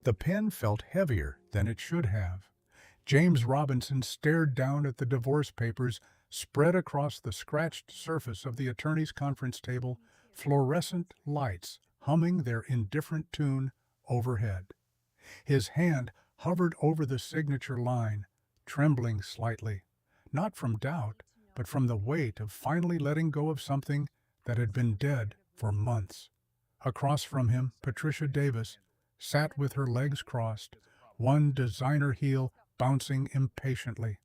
The pen felt heavier than it should have. James Robinson stared down at the divorce papers spread across the scratched surface of the attorney's conference table, fluorescent lights humming their indifferent tune overhead. His hand hovered over the signature line, trembling slightly, not from doubt, but from the weight of finally letting go of something that had been dead for months. Across from him, Patricia Davis sat with her legs crossed, one designer heel bouncing impatiently.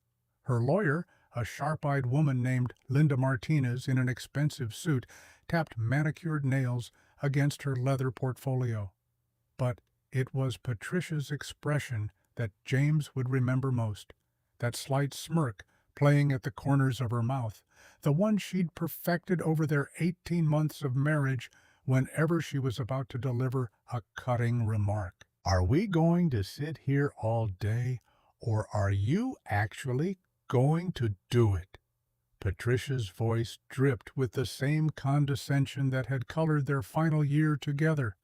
Her lawyer, a sharp-eyed woman named Linda Martinez in an expensive suit, tapped manicured nails against her leather portfolio. But it was Patricia's expression that James would remember most, that slight smirk playing at the corners of her mouth, the one she'd perfected over their 18 months of marriage whenever she was about to deliver a cutting remark. Are we going to sit here all day, or are you actually going to do it? Patricia's voice dripped with the same condescension that had colored their final year together.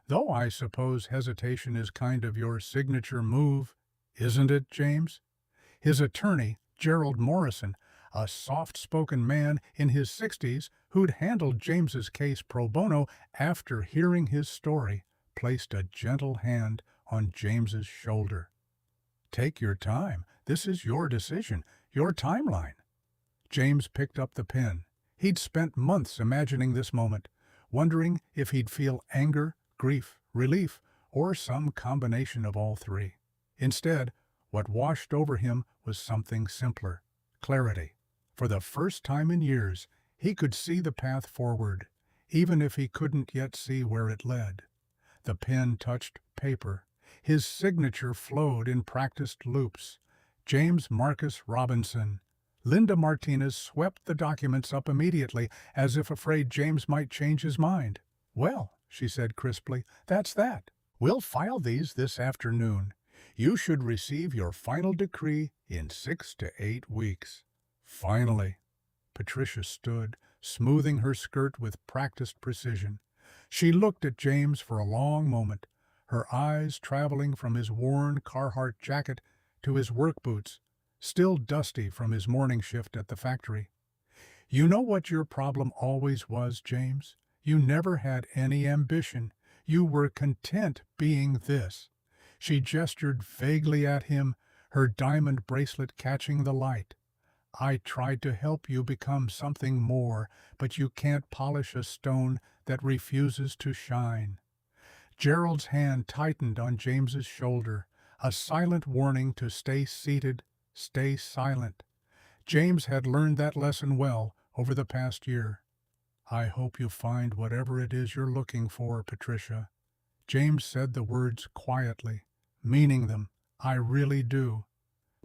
Though I suppose hesitation is kind of your signature move, isn't it, James? His attorney, Gerald Morrison, a soft-spoken man in his 60s who'd handled James's case pro bono after hearing his story, placed a gentle hand on James's shoulder. Take your time. This is your decision, your timeline. James picked up the pen. He'd spent months imagining this moment, wondering if he'd feel anger, grief, relief, or some combination of all three. Instead, what washed over him was something simpler: clarity. For the first time in years, he could see the path forward, even if he couldn't yet see where it led. The pen touched paper. His signature flowed in practiced loops. James Marcus Robinson. Linda Martinez swept the documents up immediately, as if afraid James might change his mind. "Well," she said crisply, "that's that. We'll file these this afternoon. You should receive your final decree in 6 to 8 weeks. Finally. Patricia stood, smoothing her skirt with practiced precision. She looked at James for a long moment, her eyes traveling from his worn Carhartt jacket to his work boots, still dusty from his morning shift at the factory. "You know what your problem always was, James? You never had any ambition. You were content being this." She gestured vaguely at him, her diamond bracelet catching the light. "I tried to help you become something more, but you can't polish a stone that refuses to shine." Gerald's hand tightened on James's shoulder, a silent warning to stay seated, stay silent. James had learned that lesson well over the past year. "I hope you find whatever it is you're looking for, Patricia." James said the words quietly, meaning them. "I really do."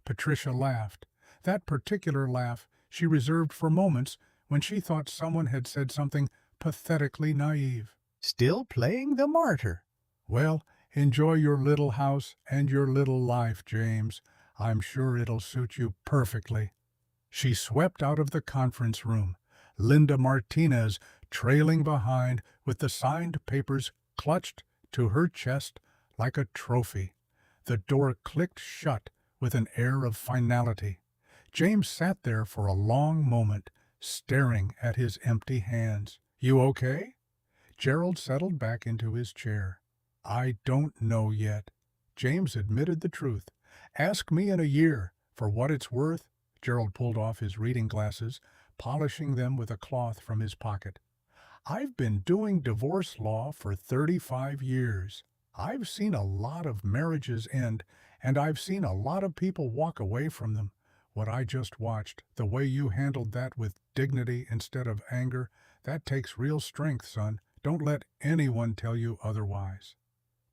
Patricia laughed. That particular laugh she reserved for moments when she thought someone had said something pathetically naive. "Still playing the martyr? Well, enjoy your little house and your little life, James. I'm sure it'll suit you perfectly." She swept out of the conference room, Linda Martinez trailing behind with the signed papers clutched to her chest like a trophy. The door clicked shut with an air of finality. James sat there for a long moment, staring at his empty hands. "You okay?" Gerald settled back into his chair. "I don't know yet." James admitted the truth. "Ask me in a year. For what it's worth." Gerald pulled off his reading glasses, polishing them with a cloth from his pocket. "I've been doing divorce law for 35 years. I've seen a lot of marriages end, and I've seen a lot of people walk away from them. What I just watched, the way you handled that with dignity instead of anger, that takes real strength, son. Don't let anyone tell you otherwise."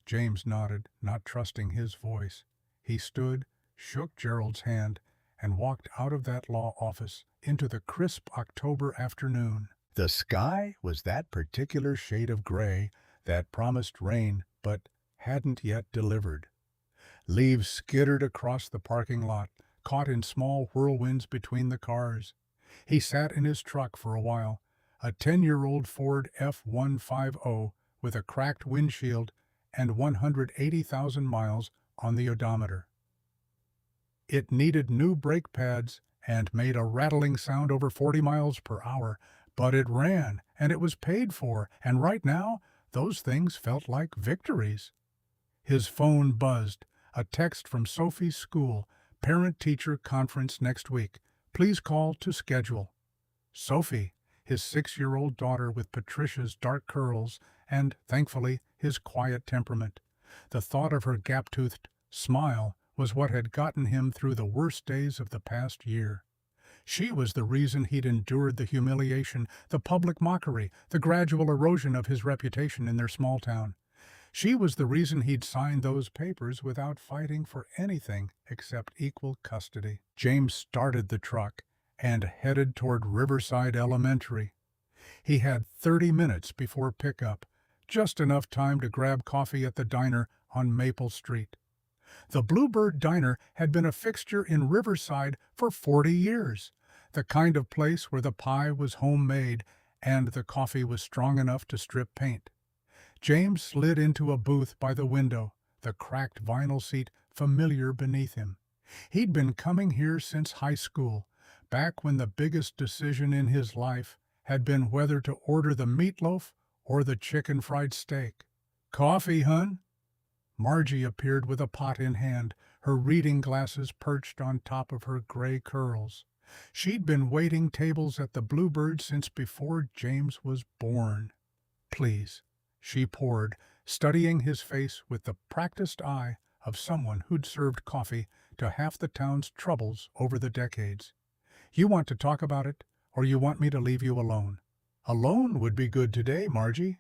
James nodded, not trusting his voice. He stood, shook Gerald's hand, and walked out of that law office into the crisp October afternoon. The sky was that particular shade of gray that promised rain but hadn't yet delivered. Leaves skittered across the parking lot, caught in small whirlwinds between the cars. He sat in his truck for a while, a 10-year-old Ford F-150 with a cracked windshield and 180,000 miles on the odometer. It needed new brake pads and made a rattling sound over 40 miles per hour, but it ran, and it was paid for, and right now, those things felt like victories. His phone buzzed. A text from Sophie's school. Parent-teacher conference next week. Please call to schedule. Sophie, his 6-year-old daughter with Patricia's dark curls and, thankfully, his quiet temperament. The thought of her gap-toothed smile was what had gotten him through the worst days of the past year. She was the reason he'd endured the humiliation, the public mockery, the gradual erosion of his reputation in their small town. She was the reason he'd signed those papers without fighting for anything except equal custody. James started the truck and headed toward Riverside Elementary. He had 30 minutes before pickup, just enough time to grab coffee at the diner on Maple Street. The Bluebird Diner had been a fixture in Riverside for 40 years, the kind of place where the pie was homemade and the coffee was strong enough to strip paint. James slid into a booth by the window, the cracked vinyl seat familiar beneath him. He'd been coming here since high school, back when the biggest decision in his life had been whether to order the meatloaf or the chicken fried steak. "Coffee, hun?" Margie appeared with a pot in hand, her reading glasses perched on top of her gray curls. She'd been waiting tables at the Bluebird since before James was born. "Please," she poured, studying his face with the practiced eye of someone who'd served coffee to half the town's troubles over the decades. "You want to talk about it, or you want me to leave you alone?" "Alone would be good today, Margie."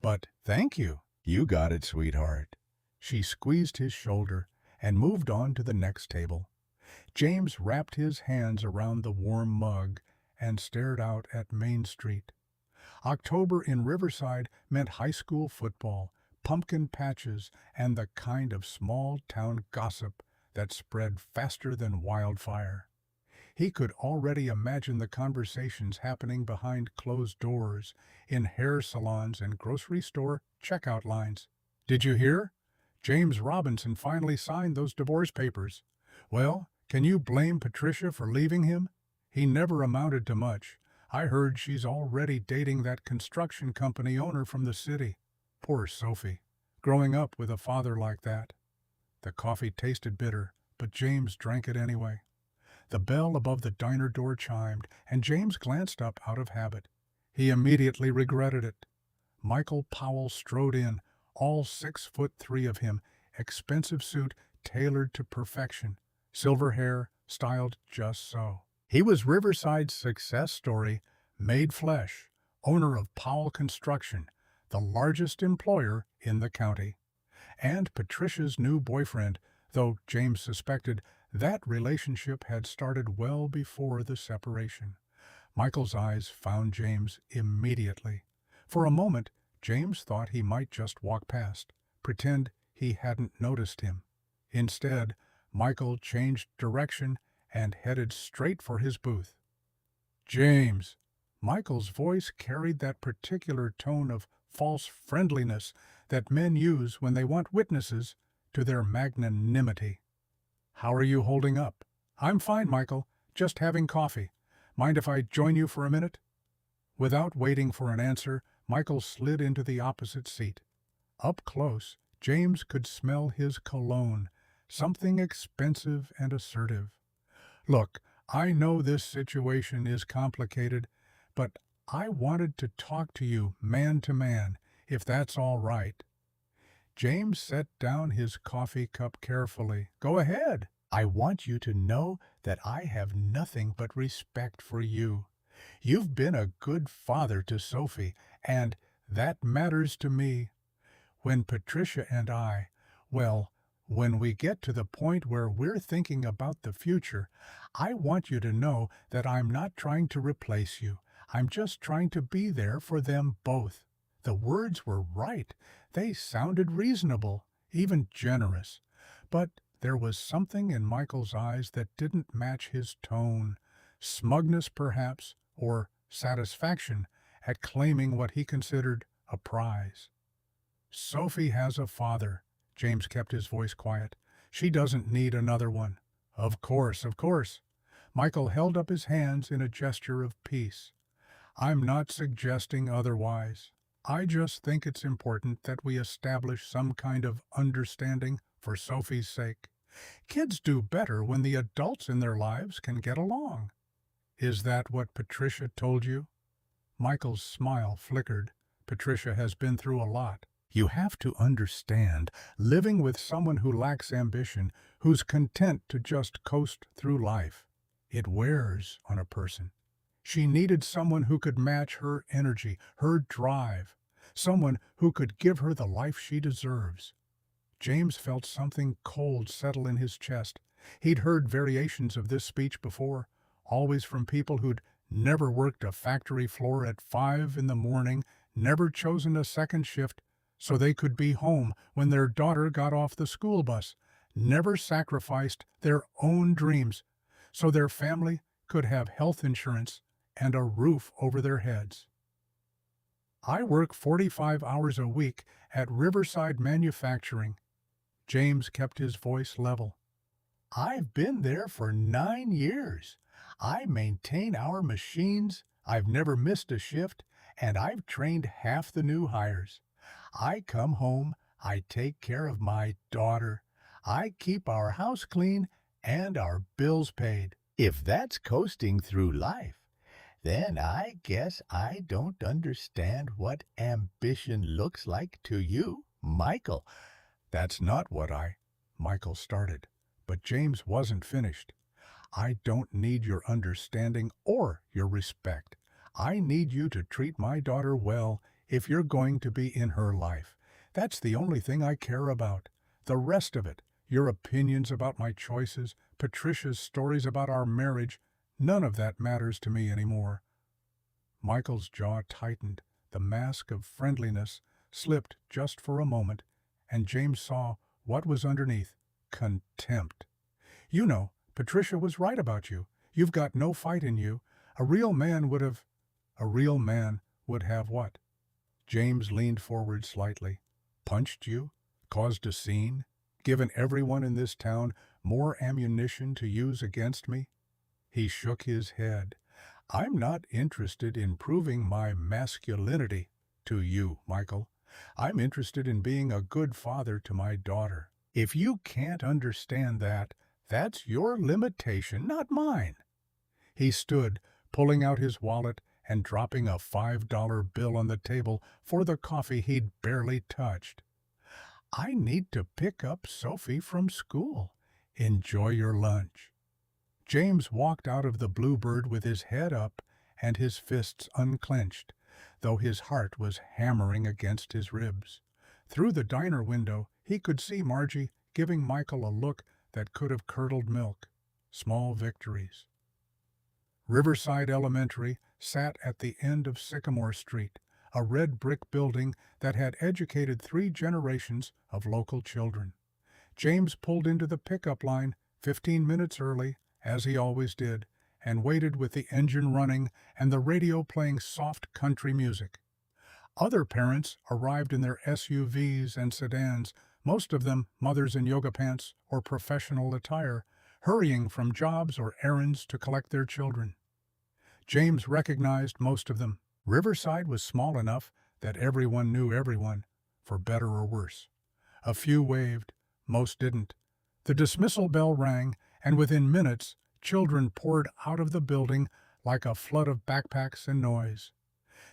"But thank you." "You got it, sweetheart." She squeezed his shoulder and moved on to the next table. James wrapped his hands around the warm mug and stared out at Main Street. October in Riverside meant high school football, pumpkin patches, and the kind of small-town gossip that spread faster than wildfire. He could already imagine the conversations happening behind closed doors, in hair salons and grocery store checkout lines. "Did you hear? James Robinson finally signed those divorce papers. Well, can you blame Patricia for leaving him? He never amounted to much. I heard she's already dating that construction company owner from the city. Poor Sophie, growing up with a father like that." The coffee tasted bitter, but James drank it anyway. The bell above the diner door chimed, and James glanced up out of habit. He immediately regretted it. Michael Powell strode in, all 6'3" of him, expensive suit tailored to perfection, silver hair styled just so. He was Riverside's success story, made flesh, owner of Powell Construction, the largest employer in the county. And Patricia's new boyfriend, though James suspected that relationship had started well before the separation. Michael's eyes found James immediately. For a moment, James thought he might just walk past, pretend he hadn't noticed him. Instead, Michael changed direction and headed straight for his booth. "James." Michael's voice carried that particular tone of false friendliness that men use when they want witnesses to their magnanimity. "How are you holding up?" "I'm fine, Michael. Just having coffee. Mind if I join you for a minute?" Without waiting for an answer, Michael slid into the opposite seat. Up close, James could smell his cologne, something expensive and assertive. "Look, I know this situation is complicated, but I wanted to talk to you man to man, if that's all right." James set down his coffee cup carefully. "Go ahead. I want you to know that I have nothing but respect for you. You've been a good father to Sophie, and that matters to me. When Patricia and when we get to the point where we're thinking about the future, I want you to know that I'm not trying to replace you. I'm just trying to be there for them both." The words were right. They sounded reasonable, even generous. But there was something in Michael's eyes that didn't match his tone. Smugness, perhaps, or satisfaction at claiming what he considered a prize. Sophie has a father. James kept his voice quiet. She doesn't need another one. Of course, of course. Michael held up his hands in a gesture of peace. I'm not suggesting otherwise. I just think it's important that we establish some kind of understanding for Sophie's sake. Kids do better when the adults in their lives can get along. Is that what Patricia told you? Michael's smile flickered. Patricia has been through a lot. You have to understand, living with someone who lacks ambition, who's content to just coast through life, it wears on a person. She needed someone who could match her energy, her drive, someone who could give her the life she deserves. James felt something cold settle in his chest. He'd heard variations of this speech before, always from people who'd never worked a factory floor at 5 in the morning, never chosen a second shift so they could be home when their daughter got off the school bus, never sacrificed their own dreams so their family could have health insurance and a roof over their heads. I work 45 hours a week at Riverside Manufacturing. James kept his voice level. I've been there for 9 years. I maintain our machines, I've never missed a shift, and I've trained half the new hires. I come home, I take care of my daughter. I keep our house clean and our bills paid. If that's coasting through life, then I guess I don't understand what ambition looks like to you, Michael. That's not what Michael started, but James wasn't finished. I don't need your understanding or your respect. I need you to treat my daughter well if you're going to be in her life. That's the only thing I care about. The rest of it, your opinions about my choices, Patricia's stories about our marriage, none of that matters to me anymore. Michael's jaw tightened. The mask of friendliness slipped just for a moment, and James saw what was underneath: contempt. You know, Patricia was right about you. You've got no fight in you. A real man would have what? James leaned forward slightly. Punched you? Caused a scene? Given everyone in this town more ammunition to use against me? He shook his head. I'm not interested in proving my masculinity to you, Michael. I'm interested in being a good father to my daughter. If you can't understand that, that's your limitation, not mine. He stood, pulling out his wallet and dropping a $5 bill on the table for the coffee he'd barely touched. I need to pick up Sophie from school. Enjoy your lunch. James walked out of the Bluebird with his head up and his fists unclenched, though his heart was hammering against his ribs. Through the diner window, he could see Margie giving Michael a look that could have curdled milk. Small victories. Riverside Elementary sat at the end of Sycamore Street, a red brick building that had educated 3 generations of local children. James pulled into the pickup line 15 minutes early, as he always did, and waited with the engine running and the radio playing soft country music. Other parents arrived in their SUVs and sedans, most of them mothers in yoga pants or professional attire, hurrying from jobs or errands to collect their children. James recognized most of them. Riverside was small enough that everyone knew everyone, for better or worse. A few waved, most didn't. The dismissal bell rang, and within minutes, children poured out of the building like a flood of backpacks and noise.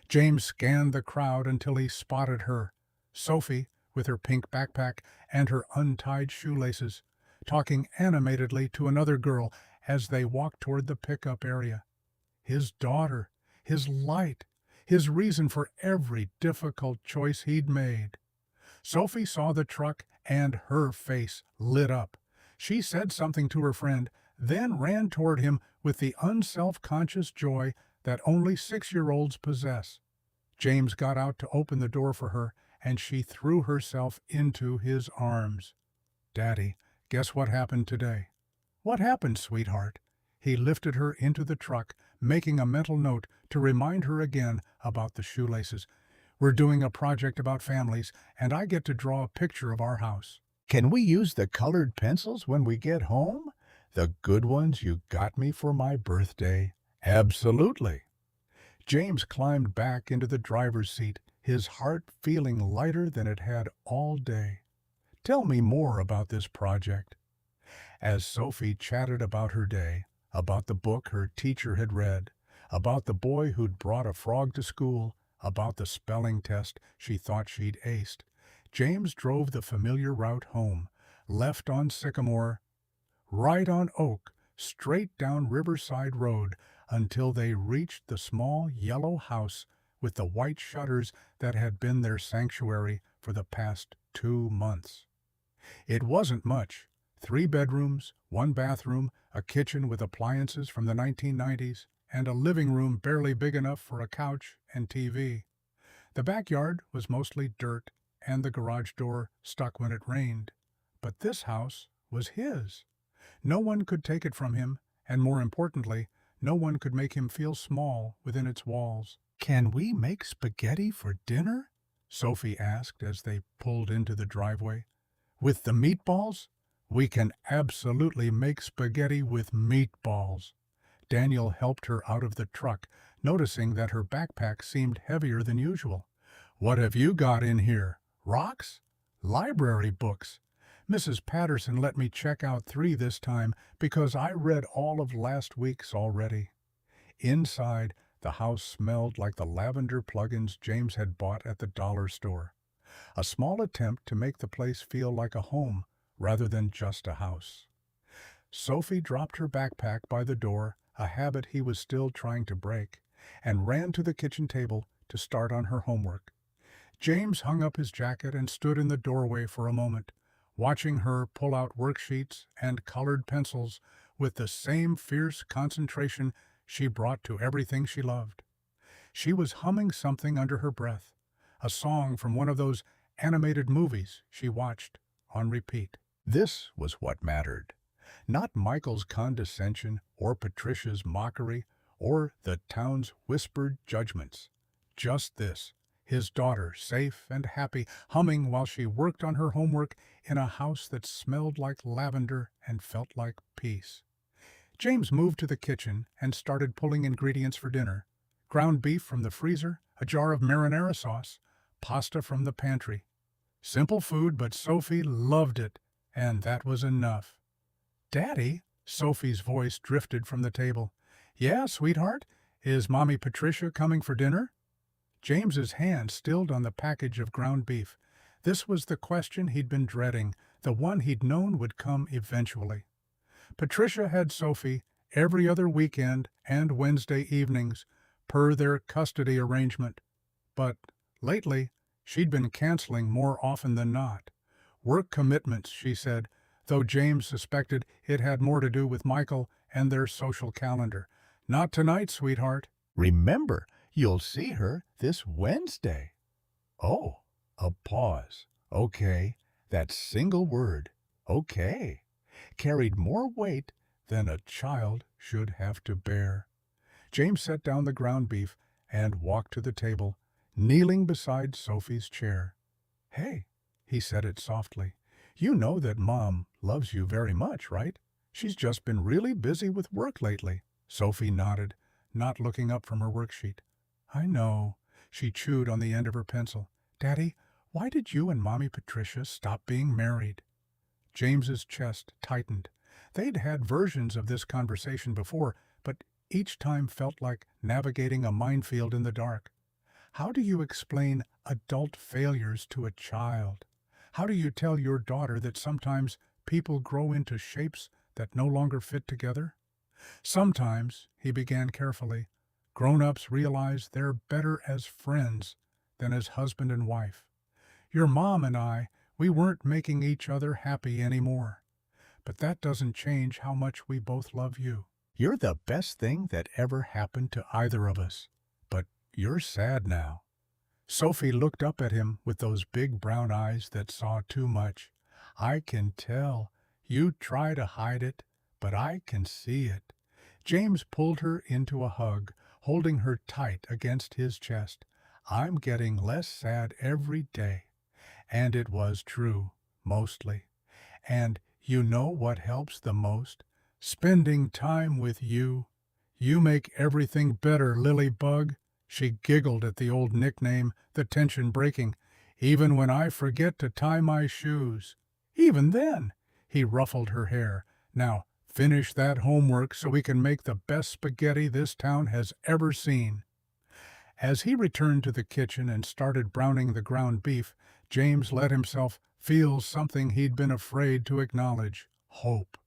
James scanned the crowd until he spotted her, Sophie, with her pink backpack and her untied shoelaces, talking animatedly to another girl as they walked toward the pickup area. His daughter, his light, his reason for every difficult choice he'd made. Sophie saw the truck and her face lit up. She said something to her friend, then ran toward him with the unself-conscious joy that only 6-year-olds possess. James got out to open the door for her, and she threw herself into his arms. Daddy, guess what happened today? What happened, sweetheart? He lifted her into the truck, making a mental note to remind her again about the shoelaces. We're doing a project about families, and I get to draw a picture of our house. Can we use the colored pencils when we get home? The good ones you got me for my birthday. Absolutely. James climbed back into the driver's seat, his heart feeling lighter than it had all day. Tell me more about this project. As Sophie chatted about her day, about the book her teacher had read, about the boy who'd brought a frog to school, about the spelling test she thought she'd aced, James drove the familiar route home, left on Sycamore, right on Oak, straight down Riverside Road until they reached the small yellow house with the white shutters that had been their sanctuary for the past 2 months. It wasn't much. 3 bedrooms, 1 bathroom, a kitchen with appliances from the 1990s, and a living room barely big enough for a couch and TV. The backyard was mostly dirt, and the garage door stuck when it rained. But this house was his. No one could take it from him, and more importantly, no one could make him feel small within its walls. "Can we make spaghetti for dinner?" Sophie asked as they pulled into the driveway. "With the meatballs?" "We can absolutely make spaghetti with meatballs." Daniel helped her out of the truck, noticing that her backpack seemed heavier than usual. "What have you got in here? Rocks?" "Library books. Mrs. Patterson let me check out 3 this time because I read all of last week's already." Inside, the house smelled like the lavender plugins James had bought at the dollar store. A small attempt to make the place feel like a home rather than just a house. Sophie dropped her backpack by the door, a habit he was still trying to break, and ran to the kitchen table to start on her homework. James hung up his jacket and stood in the doorway for a moment, watching her pull out worksheets and colored pencils with the same fierce concentration she brought to everything she loved. She was humming something under her breath, a song from one of those animated movies she watched on repeat. This was what mattered. Not Michael's condescension or Patricia's mockery or the town's whispered judgments. Just this, his daughter, safe and happy, humming while she worked on her homework in a house that smelled like lavender and felt like peace. James moved to the kitchen and started pulling ingredients for dinner. Ground beef from the freezer, a jar of marinara sauce, pasta from the pantry. Simple food, but Sophie loved it, and that was enough. "Daddy?" Sophie's voice drifted from the table. "Yeah, sweetheart? Is Mommy Patricia coming for dinner?" James's hand stilled on the package of ground beef. This was the question he'd been dreading, the one he'd known would come eventually. Patricia had Sophie every other weekend and Wednesday evenings, per their custody arrangement. But lately, she'd been canceling more often than not. Work commitments, she said, though James suspected it had more to do with Michael and their social calendar. "Not tonight, sweetheart." Remember, you'll see her this Wednesday. Oh, a pause. Okay, that single word, okay, carried more weight than a child should have to bear. James set down the ground beef and walked to the table, kneeling beside Sophie's chair. "Hey," he said it softly, "you know that Mom loves you very much, right? She's just been really busy with work lately." Sophie nodded, not looking up from her worksheet. "I know." She chewed on the end of her pencil. "Daddy, why did you and Mommy Patricia stop being married?" James's chest tightened. They'd had versions of this conversation before, but each time felt like navigating a minefield in the dark. How do you explain adult failures to a child? How do you tell your daughter that sometimes people grow into shapes that no longer fit together? "Sometimes," he began carefully, "grown-ups realize they're better as friends than as husband and wife. Your mom and I, we weren't making each other happy anymore. But that doesn't change how much we both love you. You're the best thing that ever happened to either of us. But you're sad now." Sophie looked up at him with those big brown eyes that saw too much. "I can tell. You try to hide it, but I can see it." James pulled her into a hug, holding her tight against his chest. I'm getting less sad every day. And it was true, mostly. And you know what helps the most? Spending time with you. You make everything better, Lily Bug. She giggled at the old nickname, the tension breaking. Even when I forget to tie my shoes. Even then, he ruffled her hair. Now, finish that homework so we can make the best spaghetti this town has ever seen. As he returned to the kitchen and started browning the ground beef, James let himself feel something he'd been afraid to acknowledge: hope.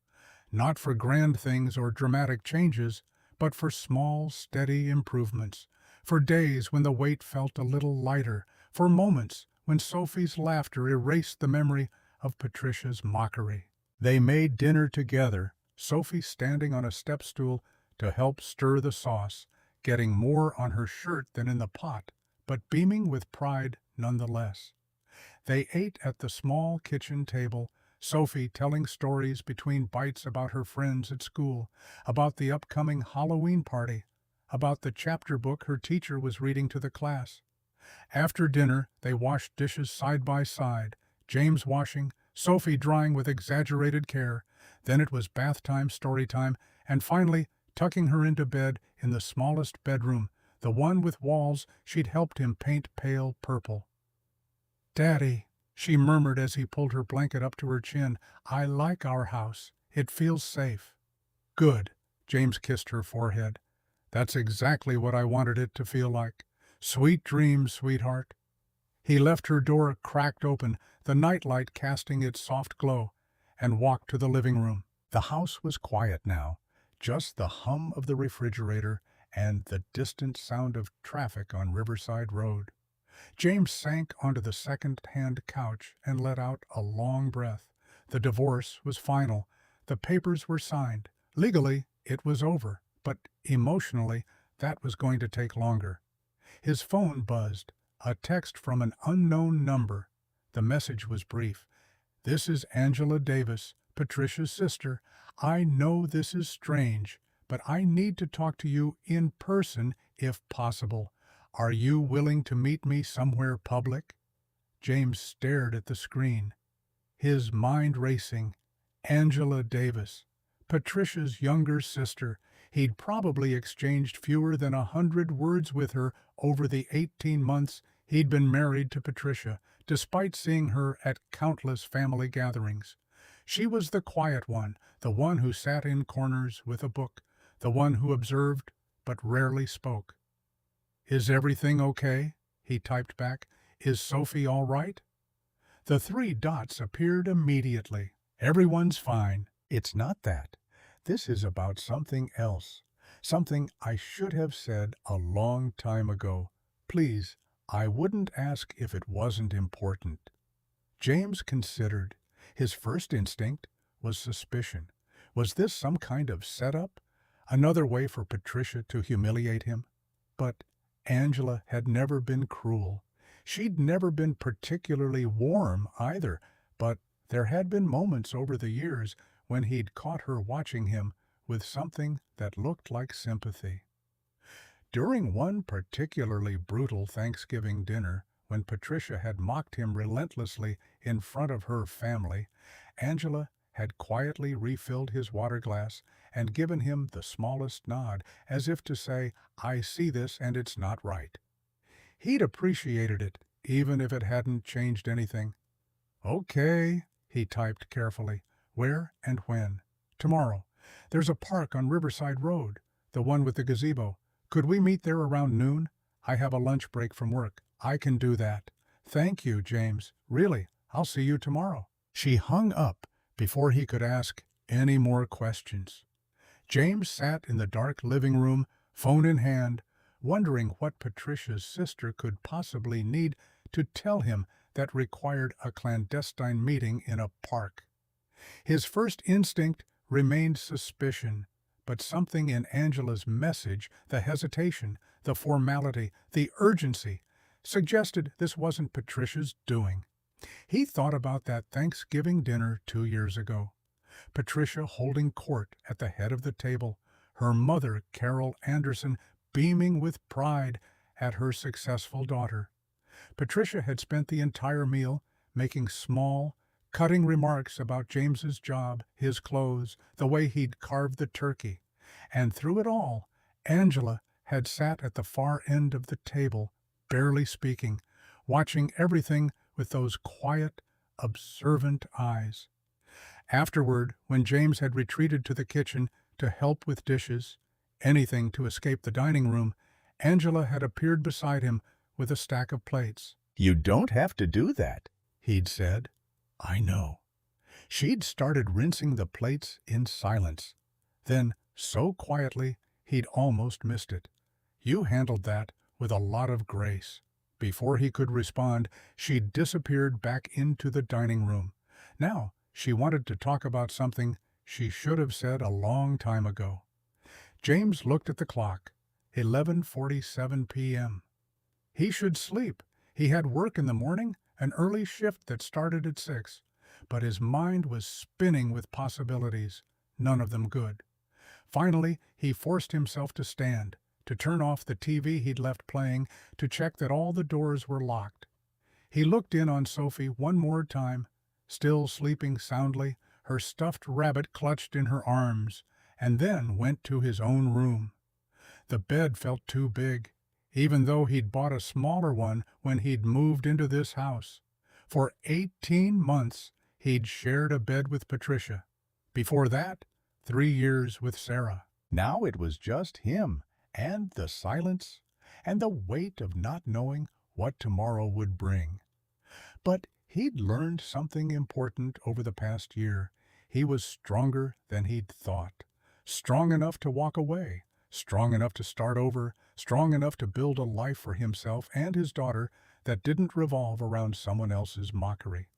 Not for grand things or dramatic changes, but for small, steady improvements. For days when the weight felt a little lighter. For moments when Sophie's laughter erased the memory of Patricia's mockery. They made dinner together, Sophie standing on a step stool to help stir the sauce, getting more on her shirt than in the pot, but beaming with pride nonetheless. They ate at the small kitchen table, Sophie telling stories between bites about her friends at school, about the upcoming Halloween party, about the chapter book her teacher was reading to the class. After dinner, they washed dishes side by side, James washing, Sophie drying with exaggerated care. Then it was bath time, story time, and finally tucking her into bed in the smallest bedroom, the one with walls she'd helped him paint pale purple. "Daddy," she murmured as he pulled her blanket up to her chin, "I like our house. It feels safe." "Good," James kissed her forehead. "That's exactly what I wanted it to feel like. Sweet dreams, sweetheart." He left her door cracked open, the nightlight casting its soft glow, and walked to the living room. The house was quiet now, just the hum of the refrigerator and the distant sound of traffic on Riverside Road. James sank onto the second-hand couch and let out a long breath. The divorce was final. The papers were signed. Legally, it was over, but emotionally, that was going to take longer. His phone buzzed, a text from an unknown number. The message was brief. "This is Angela Davis, Patricia's sister. I know this is strange, but I need to talk to you in person if possible. Are you willing to meet me somewhere public?" James stared at the screen, his mind racing. Angela Davis, Patricia's younger sister. He'd probably exchanged fewer than 100 words with her over the 18 months he'd been married to Patricia, despite seeing her at countless family gatherings. She was the quiet one, the one who sat in corners with a book, the one who observed but rarely spoke. "Is everything okay?" he typed back. "Is Sophie all right?" The 3 dots appeared immediately. "Everyone's fine." "It's not that. This is about something else. Something I should have said a long time ago. Please, I wouldn't ask if it wasn't important." James considered. His first instinct was suspicion. Was this some kind of setup? Another way for Patricia to humiliate him? But Angela had never been cruel. She'd never been particularly warm either, but there had been moments over the years when he'd caught her watching him with something that looked like sympathy. During one particularly brutal Thanksgiving dinner, when Patricia had mocked him relentlessly in front of her family, Angela had quietly refilled his water glass and given him the smallest nod, as if to say, "I see this and it's not right." He'd appreciated it, even if it hadn't changed anything. "Okay," he typed carefully. "Where and when?" "Tomorrow. There's a park on Riverside Road, the one with the gazebo. Could we meet there around noon? I have a lunch break from work. I can do that." "Thank you, James. Really, I'll see you tomorrow." She hung up before he could ask any more questions. James sat in the dark living room, phone in hand, wondering what Patricia's sister could possibly need to tell him that required a clandestine meeting in a park. His first instinct remained suspicion, but something in Angela's message, the hesitation, the formality, the urgency, suggested this wasn't Patricia's doing. He thought about that Thanksgiving dinner 2 years ago. Patricia holding court at the head of the table, her mother, Carol Anderson, beaming with pride, at her successful daughter. Patricia had spent the entire meal making small, cutting remarks about James's job, his clothes, the way he'd carved the turkey. And through it all, Angela had sat at the far end of the table, barely speaking, watching everything with those quiet, observant eyes. Afterward, when James had retreated to the kitchen to help with dishes, anything to escape the dining room, Angela had appeared beside him with a stack of plates. "You don't have to do that," He'd said, "I know." She'd started rinsing the plates in silence. Then, so quietly, he'd almost missed it. "You handled that with a lot of grace." Before he could respond, she'd disappeared back into the dining room. Now, she wanted to talk about something she should have said a long time ago. James looked at the clock. 11:47 p.m. He should sleep. He had work in the morning, an early shift that started at 6. But his mind was spinning with possibilities, none of them good. Finally, he forced himself to stand, to turn off the TV he'd left playing, to check that all the doors were locked. He looked in on Sophie one more time, still sleeping soundly, her stuffed rabbit clutched in her arms, and then went to his own room. The bed felt too big, even though he'd bought a smaller one when he'd moved into this house. For 18 months, he'd shared a bed with Patricia. Before that, 3 years with Sarah. Now it was just him, and the silence, and the weight of not knowing what tomorrow would bring. But he'd learned something important over the past year. He was stronger than he'd thought. Strong enough to walk away, strong enough to start over, strong enough to build a life for himself and his daughter that didn't revolve around someone else's mockery.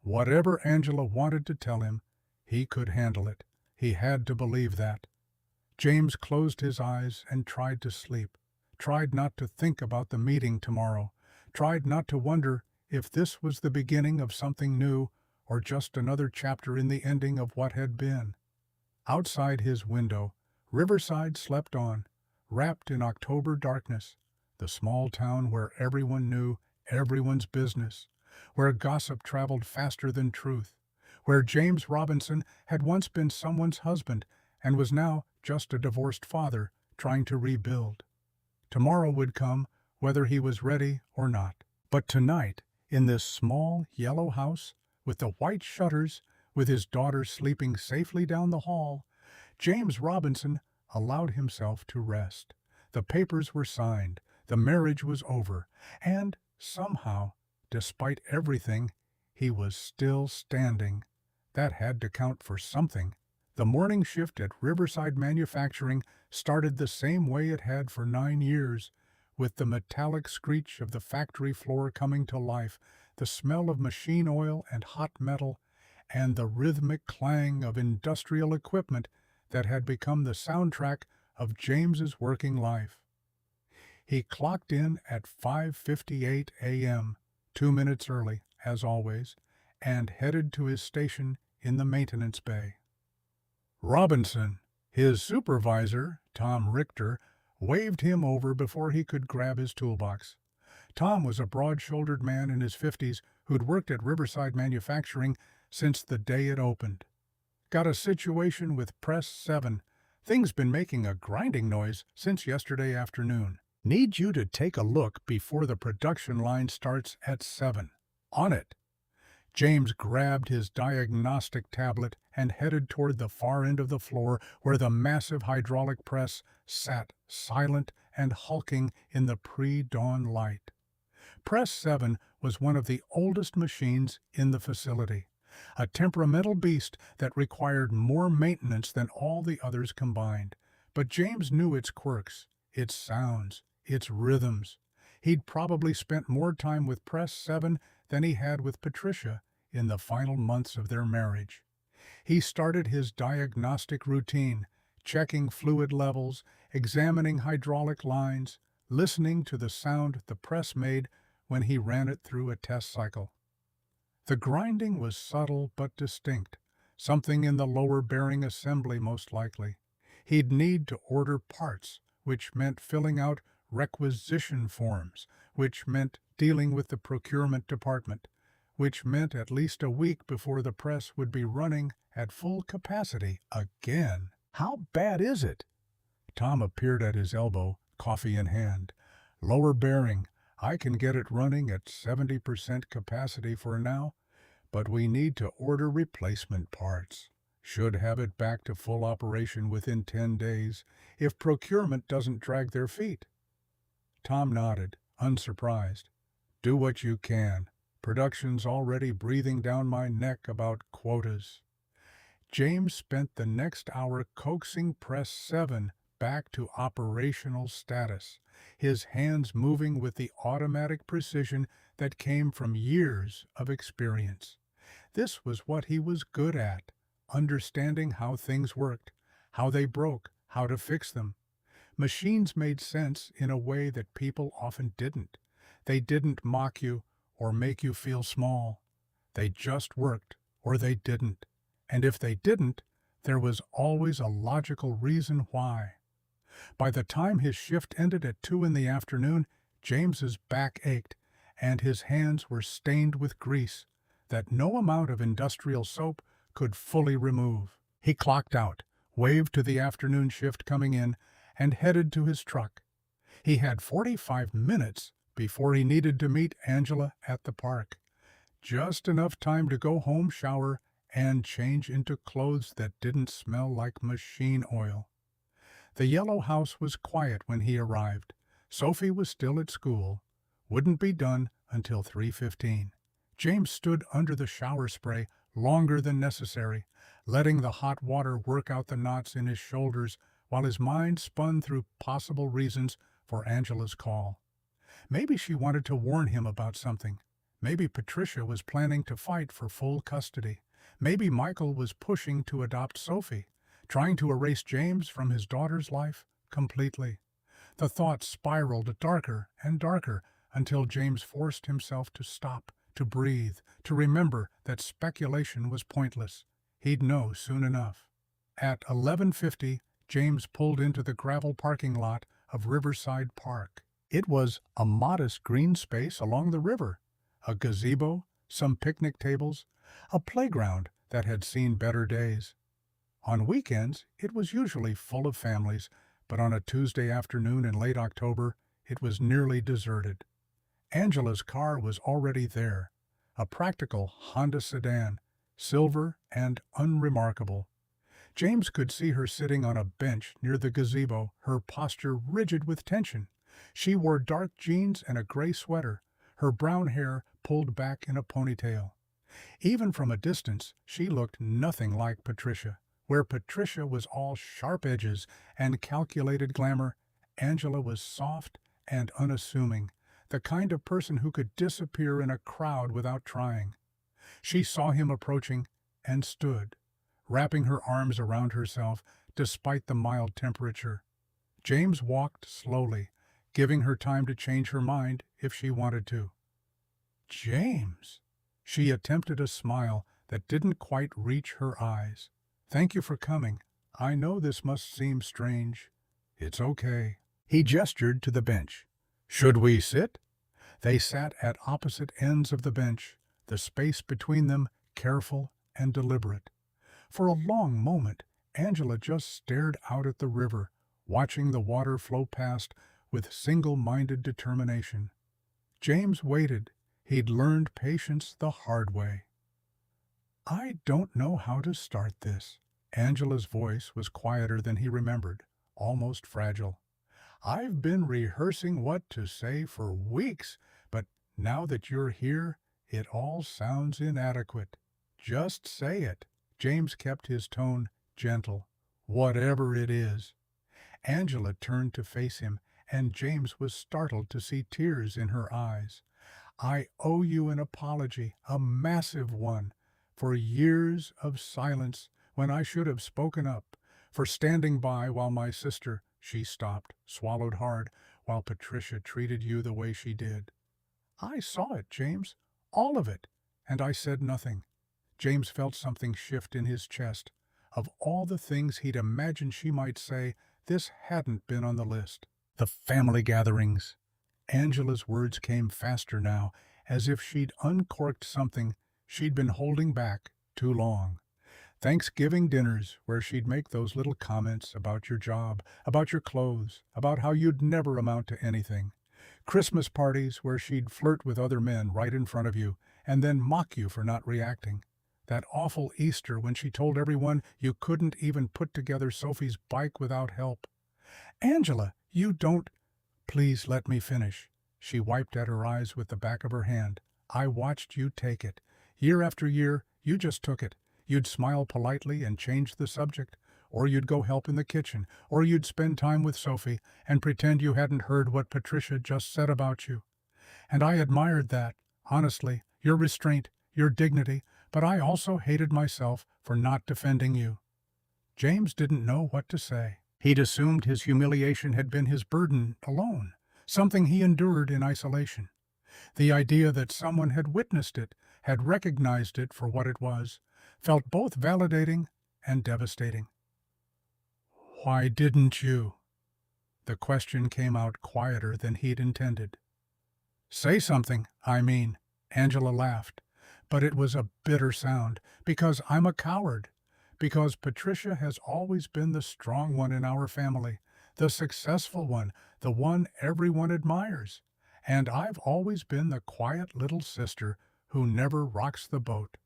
Whatever Angela wanted to tell him, he could handle it. He had to believe that. James closed his eyes and tried to sleep, tried not to think about the meeting tomorrow, tried not to wonder if this was the beginning of something new or just another chapter in the ending of what had been. Outside his window, Riverside slept on, wrapped in October darkness, the small town where everyone knew everyone's business, where gossip traveled faster than truth, where James Robinson had once been someone's husband and was now just a divorced father trying to rebuild. Tomorrow would come, whether he was ready or not. But tonight, in this small yellow house, with the white shutters, with his daughter sleeping safely down the hall, James Robinson allowed himself to rest. The papers were signed, the marriage was over, and somehow, despite everything, he was still standing. That had to count for something. The morning shift at Riverside Manufacturing started the same way it had for 9 years, with the metallic screech of the factory floor coming to life, the smell of machine oil and hot metal, and the rhythmic clang of industrial equipment that had become the soundtrack of James's working life. He clocked in at 5:58 a.m., 2 minutes early, as always, and headed to his station in the maintenance bay. Robinson, his supervisor, Tom Richter, waved him over before he could grab his toolbox. Tom was a broad-shouldered man in his 50s who'd worked at Riverside Manufacturing since the day it opened. "Got a situation with Press 7. Things been making a grinding noise since yesterday afternoon. Need you to take a look before the production line starts at 7. On it." James grabbed his diagnostic tablet and headed toward the far end of the floor where the massive hydraulic press sat silent and hulking in the pre-dawn light. Press 7 was one of the oldest machines in the facility, a temperamental beast that required more maintenance than all the others combined. But James knew its quirks, its sounds, its rhythms. He'd probably spent more time with Press 7 than he had with Patricia in the final months of their marriage. He started his diagnostic routine, checking fluid levels, examining hydraulic lines, listening to the sound the press made when he ran it through a test cycle. The grinding was subtle but distinct, something in the lower bearing assembly most likely. He'd need to order parts, which meant filling out requisition forms, which meant dealing with the procurement department, which meant at least a week before the press would be running at full capacity again. How bad is it? Tom appeared at his elbow, coffee in hand. Lower bearing. I can get it running at 70% capacity for now, but we need to order replacement parts. Should have it back to full operation within 10 days if procurement doesn't drag their feet. Tom nodded, unsurprised. Do what you can. Production's already breathing down my neck about quotas. James spent the next hour coaxing Press 7 back to operational status, his hands moving with the automatic precision that came from years of experience. This was what he was good at, understanding how things worked, how they broke, how to fix them. Machines made sense in a way that people often didn't. They didn't mock you or make you feel small. They just worked, or they didn't. And if they didn't, there was always a logical reason why. By the time his shift ended at 2 in the afternoon, James's back ached, and his hands were stained with grease that no amount of industrial soap could fully remove. He clocked out, waved to the afternoon shift coming in, and headed to his truck. He had 45 minutes before he needed to meet Angela at the park. Just enough time to go home, shower, and change into clothes that didn't smell like machine oil. The yellow house was quiet when he arrived. Sophie was still at school. Wouldn't be done until 3:15. James stood under the shower spray longer than necessary, letting the hot water work out the knots in his shoulders while his mind spun through possible reasons for Angela's call. Maybe she wanted to warn him about something. Maybe Patricia was planning to fight for full custody. Maybe Michael was pushing to adopt Sophie, trying to erase James from his daughter's life completely. The thoughts spiraled darker and darker until James forced himself to stop, to breathe, to remember that speculation was pointless. He'd know soon enough. At 11:50, James pulled into the gravel parking lot of Riverside Park. It was a modest green space along the river, a gazebo, some picnic tables, a playground that had seen better days. On weekends, it was usually full of families, but on a Tuesday afternoon in late October, it was nearly deserted. Angela's car was already there, a practical Honda sedan, silver and unremarkable. James could see her sitting on a bench near the gazebo, her posture rigid with tension. She wore dark jeans and a gray sweater, her brown hair pulled back in a ponytail. Even from a distance, she looked nothing like Patricia. Where Patricia was all sharp edges and calculated glamour, Angela was soft and unassuming, the kind of person who could disappear in a crowd without trying. She saw him approaching and stood, wrapping her arms around herself despite the mild temperature. James walked slowly, giving her time to change her mind if she wanted to. James! She attempted a smile that didn't quite reach her eyes. Thank you for coming. I know this must seem strange. It's okay. He gestured to the bench. Should we sit? They sat at opposite ends of the bench, the space between them careful and deliberate. For a long moment, Angela just stared out at the river, watching the water flow past with single-minded determination. James waited. He'd learned patience the hard way. I don't know how to start this. Angela's voice was quieter than he remembered, almost fragile. I've been rehearsing what to say for weeks, but now that you're here, it all sounds inadequate. Just say it. James kept his tone gentle. Whatever it is. Angela turned to face him, and James was startled to see tears in her eyes. I owe you an apology, a massive one, for years of silence when I should have spoken up, for standing by while my sister, she stopped, swallowed hard, while Patricia treated you the way she did. I saw it, James, all of it, and I said nothing. James felt something shift in his chest. Of all the things he'd imagined she might say, this hadn't been on the list. The family gatherings. Angela's words came faster now, as if she'd uncorked something she'd been holding back too long. Thanksgiving dinners where she'd make those little comments about your job, about your clothes, about how you'd never amount to anything. Christmas parties where she'd flirt with other men right in front of you and then mock you for not reacting. That awful Easter when she told everyone you couldn't even put together Sophie's bike without help. Angela, you don't... Please let me finish. She wiped at her eyes with the back of her hand. I watched you take it. Year after year, you just took it. You'd smile politely and change the subject, or you'd go help in the kitchen, or you'd spend time with Sophie and pretend you hadn't heard what Patricia just said about you. And I admired that, honestly, your restraint, your dignity, but I also hated myself for not defending you. James didn't know what to say. He'd assumed his humiliation had been his burden alone, something he endured in isolation. The idea that someone had witnessed it, had recognized it for what it was, felt both validating and devastating. Why didn't you? The question came out quieter than he'd intended. Say something, I mean, Angela laughed, but it was a bitter sound, because I'm a coward, because Patricia has always been the strong one in our family, the successful one, the one everyone admires, and I've always been the quiet little sister who never rocks the boat.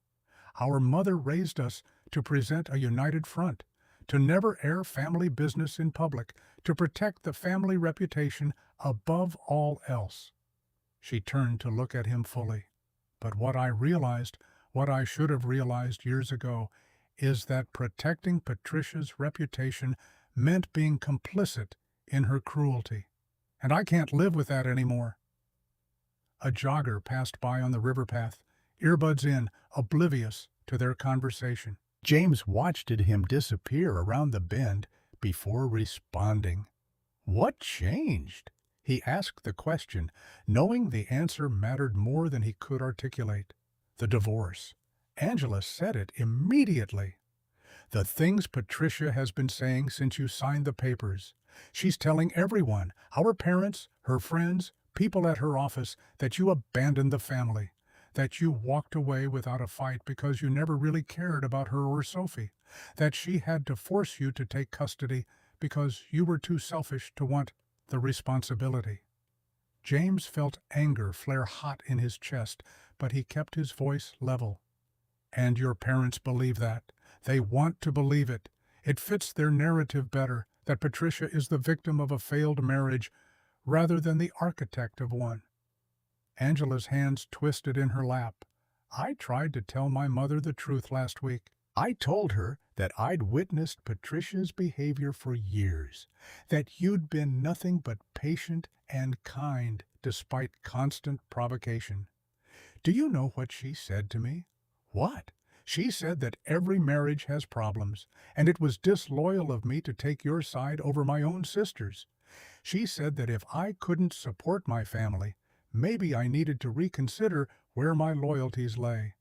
Our mother raised us to present a united front, to never air family business in public, to protect the family reputation above all else. She turned to look at him fully. But what I realized, what I should have realized years ago, is that protecting Patricia's reputation meant being complicit in her cruelty. And I can't live with that anymore. A jogger passed by on the river path, earbuds in, oblivious to their conversation. James watched him disappear around the bend before responding. What changed? He asked the question, knowing the answer mattered more than he could articulate. The divorce. Angela said it immediately. The things Patricia has been saying since you signed the papers. She's telling everyone, our parents, her friends, people at her office, that you abandoned the family, that you walked away without a fight because you never really cared about her or Sophie, that she had to force you to take custody because you were too selfish to want the responsibility. James felt anger flare hot in his chest, but he kept his voice level. And your parents believe that. They want to believe it. It fits their narrative better, that Patricia is the victim of a failed marriage rather than the architect of one. Angela's hands twisted in her lap. I tried to tell my mother the truth last week. I told her that I'd witnessed Patricia's behavior for years, that you'd been nothing but patient and kind despite constant provocation. Do you know what she said to me? What? She said that every marriage has problems, and it was disloyal of me to take your side over my own sister's. She said that if I couldn't support my family, maybe I needed to reconsider where my loyalties lay.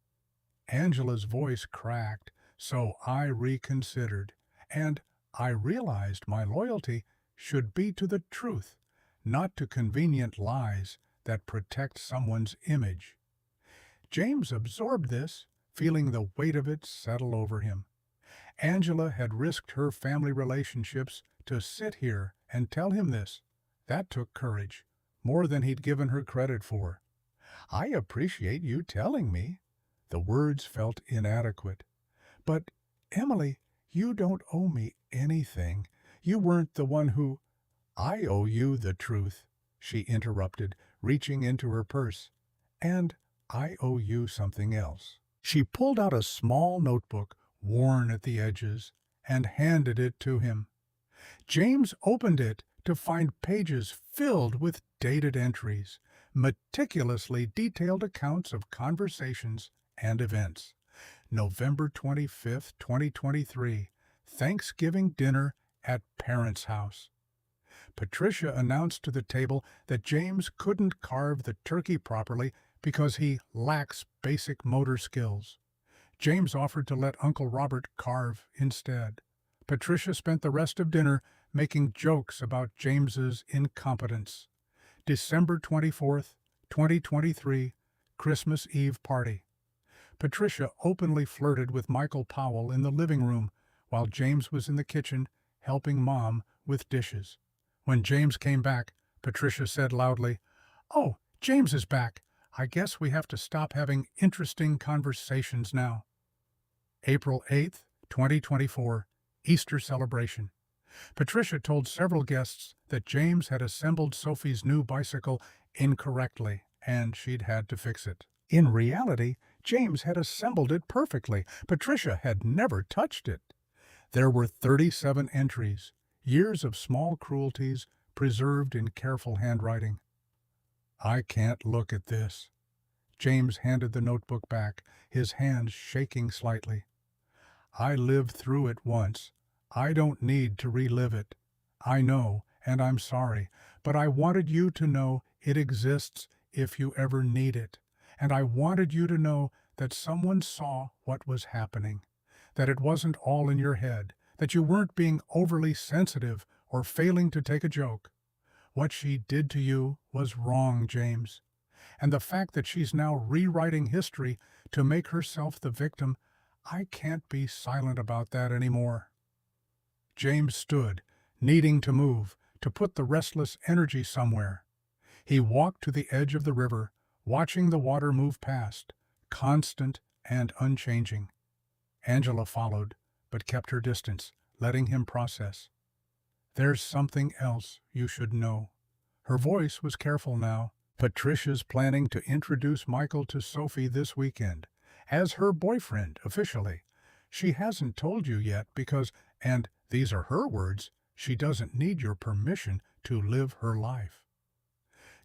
Angela's voice cracked, so I reconsidered, and I realized my loyalty should be to the truth, not to convenient lies that protect someone's image. James absorbed this, feeling the weight of it settle over him. Angela had risked her family relationships to sit here and tell him this. That took courage, more than he'd given her credit for. I appreciate you telling me. The words felt inadequate. But, Emily, you don't owe me anything. You weren't the one who... I owe you the truth, she interrupted, reaching into her purse. And I owe you something else. She pulled out a small notebook, worn at the edges, and handed it to him. James opened it to find pages filled with dated entries, meticulously detailed accounts of conversations and events. November 25th, 2023, Thanksgiving dinner at parents' house. Patricia announced to the table that James couldn't carve the turkey properly because he lacks basic motor skills. James offered to let Uncle Robert carve instead. Patricia spent the rest of dinner making jokes about James's incompetence. December 24th, 2023, Christmas Eve party. Patricia openly flirted with Michael Powell in the living room while James was in the kitchen helping Mom with dishes. When James came back, Patricia said loudly, "Oh, James is back. I guess we have to stop having interesting conversations now." April 8th, 2024, Easter celebration. Patricia told several guests that James had assembled Sophie's new bicycle incorrectly and she'd had to fix it. In reality, James had assembled it perfectly. Patricia had never touched it. There were 37 entries, years of small cruelties preserved in careful handwriting. "I can't look at this." James handed the notebook back, his hands shaking slightly. "I lived through it once. I don't need to relive it. I know, and I'm sorry, but I wanted you to know it exists if you ever need it. And I wanted you to know that someone saw what was happening, that it wasn't all in your head, that you weren't being overly sensitive or failing to take a joke. What she did to you was wrong, James. And the fact that she's now rewriting history to make herself the victim, I can't be silent about that anymore." James stood, needing to move, to put the restless energy somewhere. He walked to the edge of the river, watching the water move past, constant and unchanging. Angela followed, but kept her distance, letting him process. "There's something else you should know." Her voice was careful now. "Patricia's planning to introduce Michael to Sophie this weekend, as her boyfriend officially. She hasn't told you yet because, and these are her words, she doesn't need your permission to live her life."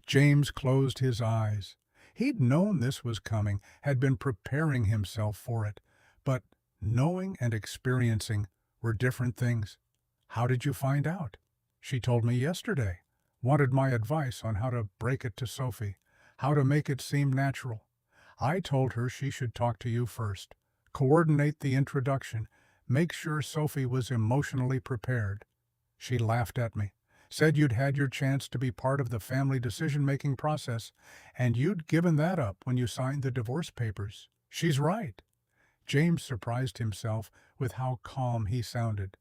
James closed his eyes. He'd known this was coming, had been preparing himself for it, but knowing and experiencing were different things. "How did you find out?" "She told me yesterday. Wanted my advice on how to break it to Sophie, how to make it seem natural. I told her she should talk to you first, coordinate the introduction, make sure Sophie was emotionally prepared." She laughed at me, said you'd had your chance to be part of the family decision-making process, and you'd given that up when you signed the divorce papers. She's right. James surprised himself with how calm he sounded.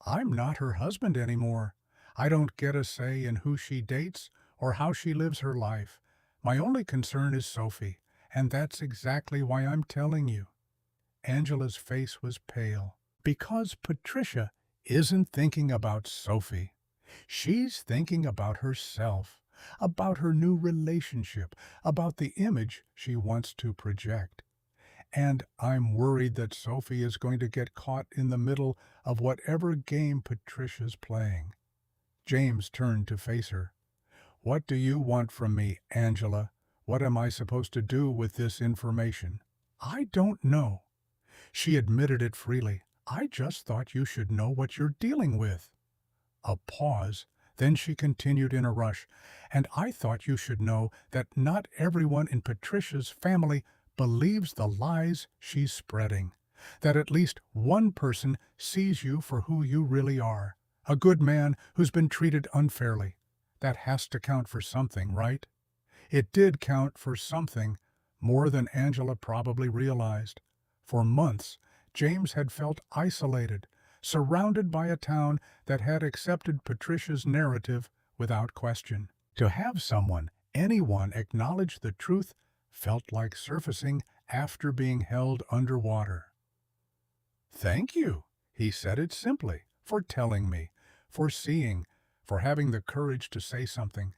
"I'm not her husband anymore. I don't get a say in who she dates or how she lives her life. My only concern is Sophie, and that's exactly why I'm telling you." Angela's face was pale. Because Patricia isn't thinking about Sophie. She's thinking about herself, about her new relationship, about the image she wants to project. "And I'm worried that Sophie is going to get caught in the middle of whatever game Patricia's playing." James turned to face her. "What do you want from me, Angela? What am I supposed to do with this information?" "I don't know." She admitted it freely. "I just thought you should know what you're dealing with." A pause. Then she continued in a rush. "And I thought you should know that not everyone in Patricia's family believes the lies she's spreading. That at least one person sees you for who you really are. A good man who's been treated unfairly. That has to count for something, right?" It did count for something, more than Angela probably realized. For months, James had felt isolated, surrounded by a town that had accepted Patricia's narrative without question. To have someone, anyone, acknowledge the truth felt like surfacing after being held underwater. "Thank you," he said it simply, "for telling me, for seeing, for having the courage to say something."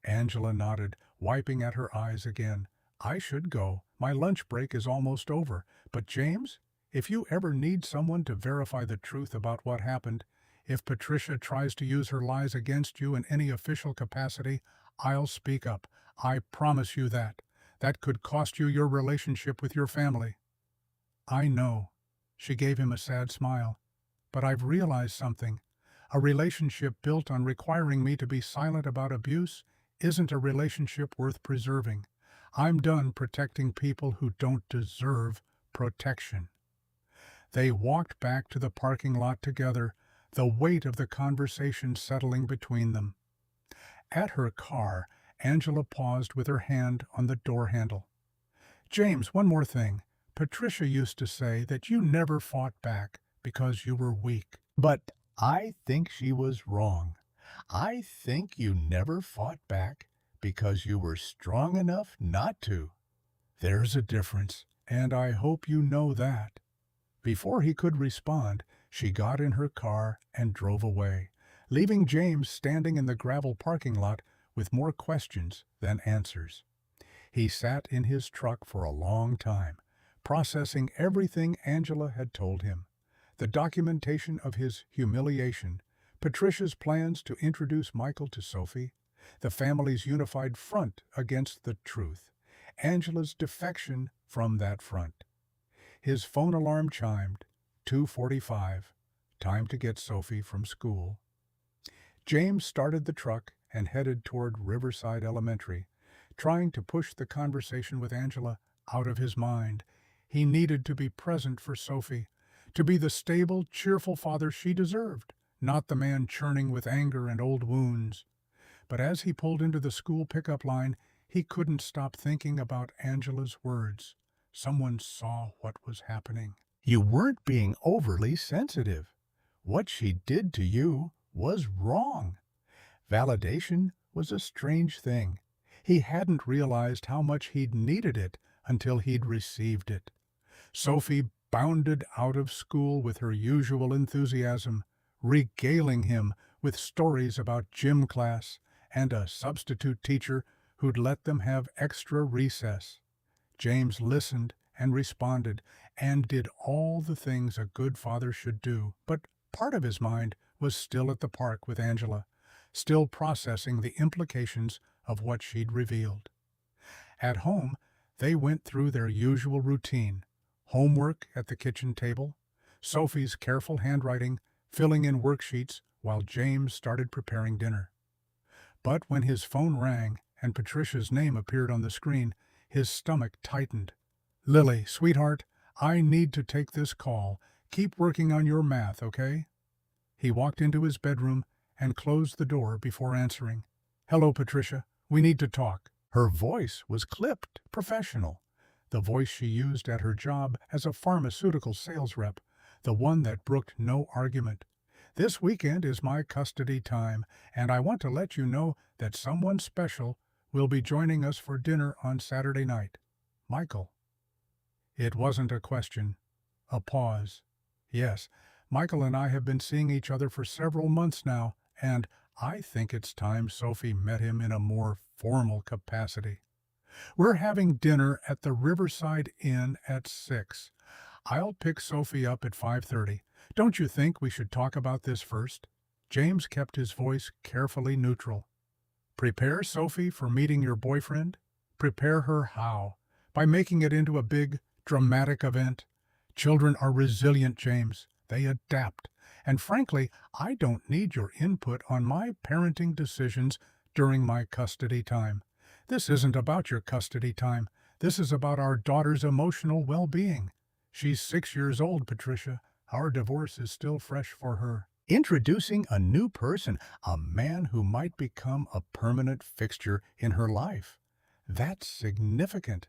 Angela nodded, wiping at her eyes again. "I should go. My lunch break is almost over. But James, if you ever need someone to verify the truth about what happened, if Patricia tries to use her lies against you in any official capacity, I'll speak up. I promise you that. That could cost you your relationship with your family." "I know." She gave him a sad smile. "But I've realized something. A relationship built on requiring me to be silent about abuse isn't a relationship worth preserving. I'm done protecting people who don't deserve protection." They walked back to the parking lot together, the weight of the conversation settling between them. At her car, Angela paused with her hand on the door handle. "James, one more thing. Patricia used to say that you never fought back because you were weak." But I think she was wrong. I think you never fought back because you were strong enough not to. "There's a difference, and I hope you know that." Before he could respond, she got in her car and drove away, leaving James standing in the gravel parking lot with more questions than answers. He sat in his truck for a long time, processing everything Angela had told him. The documentation of his humiliation, Patricia's plans to introduce Michael to Sophie, the family's unified front against the truth, Angela's defection from that front. His phone alarm chimed. 2:45. Time to get Sophie from school. James started the truck and headed toward Riverside Elementary, trying to push the conversation with Angela out of his mind. He needed to be present for Sophie, to be the stable, cheerful father she deserved, not the man churning with anger and old wounds. But as he pulled into the school pickup line, he couldn't stop thinking about Angela's words. Someone saw what was happening. You weren't being overly sensitive. What she did to you was wrong. Validation was a strange thing. He hadn't realized how much he'd needed it until he'd received it. Sophie bounded out of school with her usual enthusiasm, regaling him with stories about gym class and a substitute teacher who'd let them have extra recess. James listened and responded and did all the things a good father should do, but part of his mind was still at the park with Angela, still processing the implications of what she'd revealed. At home, they went through their usual routine: homework at the kitchen table, Sophie's careful handwriting, filling in worksheets while James started preparing dinner. But when his phone rang and Patricia's name appeared on the screen, his stomach tightened. "Lily, sweetheart, I need to take this call. Keep working on your math, okay?" He walked into his bedroom and closed the door before answering. "Hello, Patricia. We need to talk." Her voice was clipped, professional. The voice she used at her job as a pharmaceutical sales rep, the one that brooked no argument. "This weekend is my custody time, and I want to let you know that someone special will be joining us for dinner on Saturday night. Michael." It wasn't a question. A pause. "Yes, Michael and I have been seeing each other for several months now, and I think it's time Sophie met him in a more formal capacity. We're having dinner at the Riverside Inn at 6. I'll pick Sophie up at 5:30. Don't you think we should talk about this first?" James kept his voice carefully neutral. "Prepare Sophie for meeting your boyfriend? Prepare her how? By making it into a big, dramatic event? Children are resilient, James. They adapt. And frankly, I don't need your input on my parenting decisions during my custody time. This isn't about your custody time. This is about our daughter's emotional well-being. She's 6 years old, Patricia. Our divorce is still fresh for her." Introducing a new person, a man who might become a permanent fixture in her life. That's significant.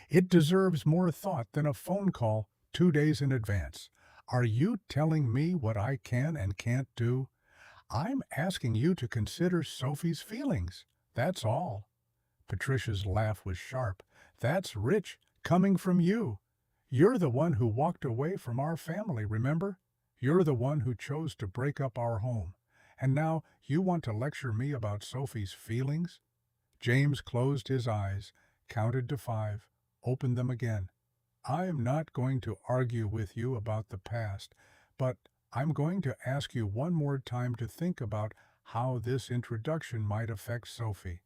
It deserves more thought than a phone call 2 days in advance. Are you telling me what I can and can't do? I'm asking you to consider Sophie's feelings. That's all. Patricia's laugh was sharp. That's rich, coming from you. You're the one who walked away from our family, remember? You're the one who chose to break up our home. And now you want to lecture me about Sophie's feelings? James closed his eyes, counted to 5, opened them again. I'm not going to argue with you about the past, but I'm going to ask you one more time to think about how this introduction might affect Sophie.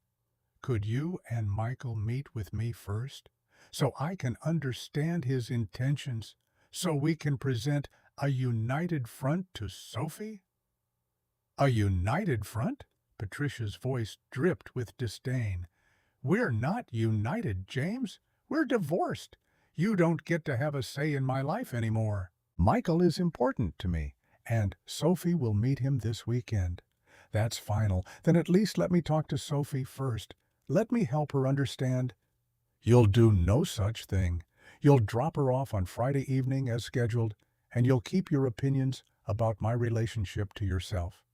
Could you and Michael meet with me first, so I can understand his intentions, so we can present a united front to Sophie? A united front? Patricia's voice dripped with disdain. We're not united, James. We're divorced. You don't get to have a say in my life anymore. Michael is important to me, And Sophie will meet him this weekend. That's final. Then at least let me talk to Sophie first. Let me help her understand. You'll do no such thing. You'll drop her off on Friday evening as scheduled, and you'll keep your opinions about my relationship to yourself.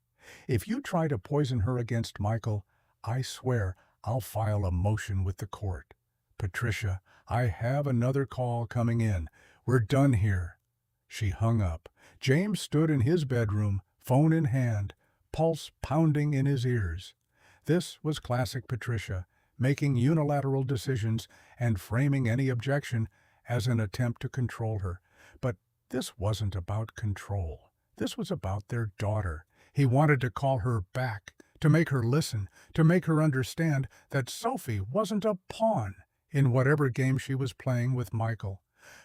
If you try to poison her against Michael, I swear I'll file a motion with the court. Patricia, I have another call coming in. We're done here. She hung up. James stood in his bedroom, phone in hand, pulse pounding in his ears. This was classic Patricia, making unilateral decisions and framing any objection as an attempt to control her. But this wasn't about control. This was about their daughter. He wanted to call her back, to make her listen, to make her understand that Sophie wasn't a pawn in whatever game she was playing with Michael.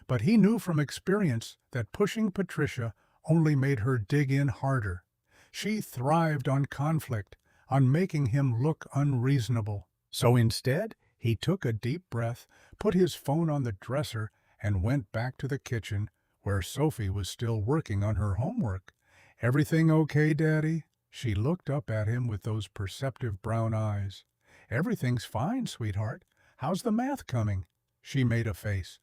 But he knew from experience that pushing Patricia only made her dig in harder. She thrived on conflict, on making him look unreasonable. So instead, he took a deep breath, put his phone on the dresser, and went back to the kitchen, where Sophie was still working on her homework. "Everything okay, Daddy?" She looked up at him with those perceptive brown eyes. "Everything's fine, sweetheart. How's the math coming?" She made a face.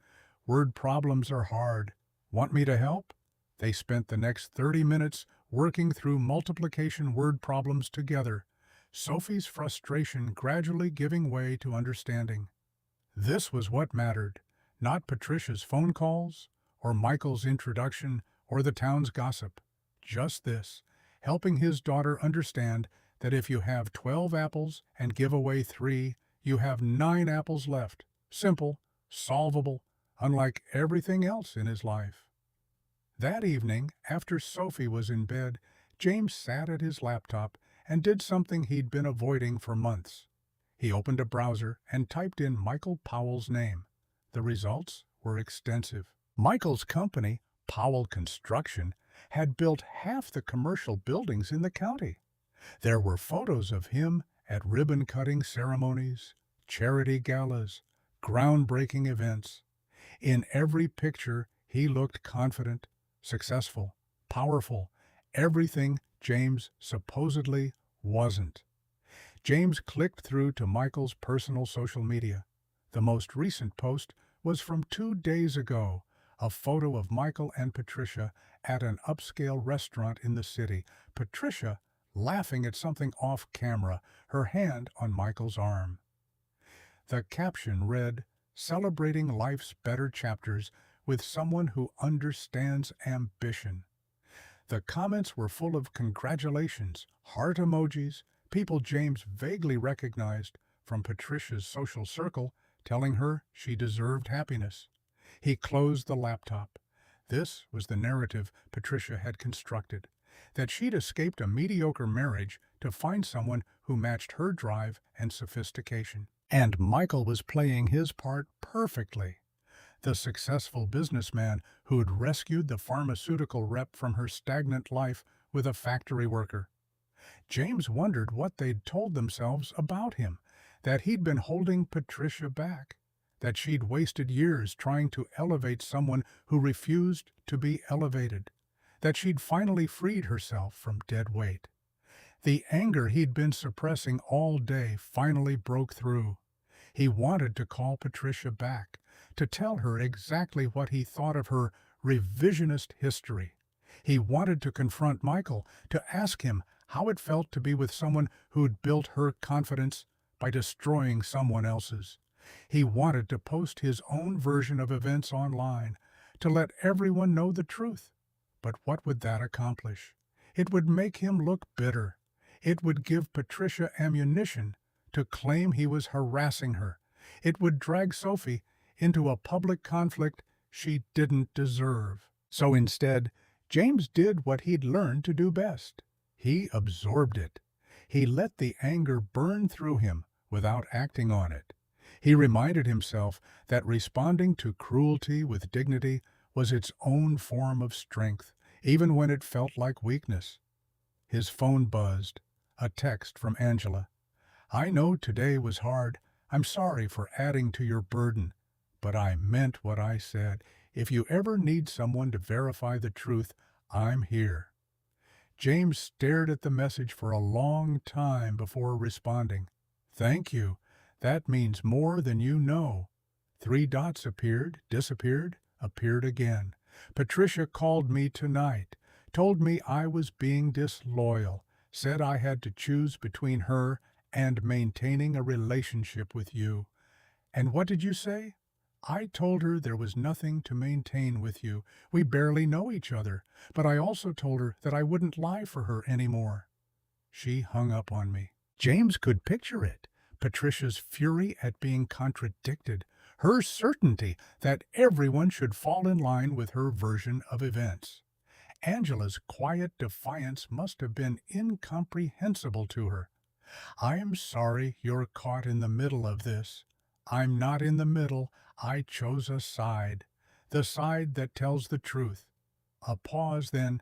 "Word problems are hard. Want me to help?" They spent the next 30 minutes working through multiplication word problems together, Sophie's frustration gradually giving way to understanding. This was what mattered, not Patricia's phone calls, or Michael's introduction, or the town's gossip. Just this, helping his daughter understand that if you have 12 apples and give away 3, you have 9 apples left. Simple, solvable, unlike everything else in his life. That evening, after Sophie was in bed, James sat at his laptop and did something he'd been avoiding for months. He opened a browser and typed in Michael Powell's name. The results were extensive. Michael's company, Powell Construction, had built half the commercial buildings in the county. There were photos of him at ribbon-cutting ceremonies, charity galas, groundbreaking events. In every picture, he looked confident, successful, powerful, everything James supposedly wasn't. James clicked through to Michael's personal social media. The most recent post was from 2 days ago, a photo of Michael and Patricia at an upscale restaurant in the city, Patricia laughing at something off camera, her hand on Michael's arm. The caption read, "Celebrating life's better chapters with someone who understands ambition." The comments were full of congratulations, heart emojis, people James vaguely recognized from Patricia's social circle, telling her she deserved happiness. He closed the laptop. This was the narrative Patricia had constructed, that she'd escaped a mediocre marriage to find someone who matched her drive and sophistication. And Michael was playing his part perfectly. The successful businessman who'd rescued the pharmaceutical rep from her stagnant life with a factory worker. James wondered what they'd told themselves about him, that he'd been holding Patricia back, that she'd wasted years trying to elevate someone who refused to be elevated, that she'd finally freed herself from dead weight. The anger he'd been suppressing all day finally broke through. He wanted to call Patricia back, to tell her exactly what he thought of her revisionist history. He wanted to confront Michael, to ask him how it felt to be with someone who'd built her confidence by destroying someone else's. He wanted to post his own version of events online, to let everyone know the truth. But what would that accomplish? It would make him look bitter. It would give Patricia ammunition to claim he was harassing her. It would drag Sophie into a public conflict she didn't deserve. So instead, James did what he'd learned to do best. He absorbed it. He let the anger burn through him without acting on it. He reminded himself that responding to cruelty with dignity was its own form of strength, even when it felt like weakness. His phone buzzed. A text from Angela. "I know today was hard. I'm sorry for adding to your burden. But I meant what I said. If you ever need someone to verify the truth, I'm here." James stared at the message for a long time before responding. Thank you. That means more than you know. 3 dots appeared, disappeared, appeared again. Patricia called me tonight, told me I was being disloyal, said I had to choose between her and maintaining a relationship with you. And what did you say? I told her there was nothing to maintain with you. We barely know each other. But I also told her that I wouldn't lie for her anymore. She hung up on me. James could picture it. Patricia's fury at being contradicted. Her certainty that everyone should fall in line with her version of events. Angela's quiet defiance must have been incomprehensible to her. I'm sorry you're caught in the middle of this. I'm not in the middle. I chose a side. The side that tells the truth. A pause, then.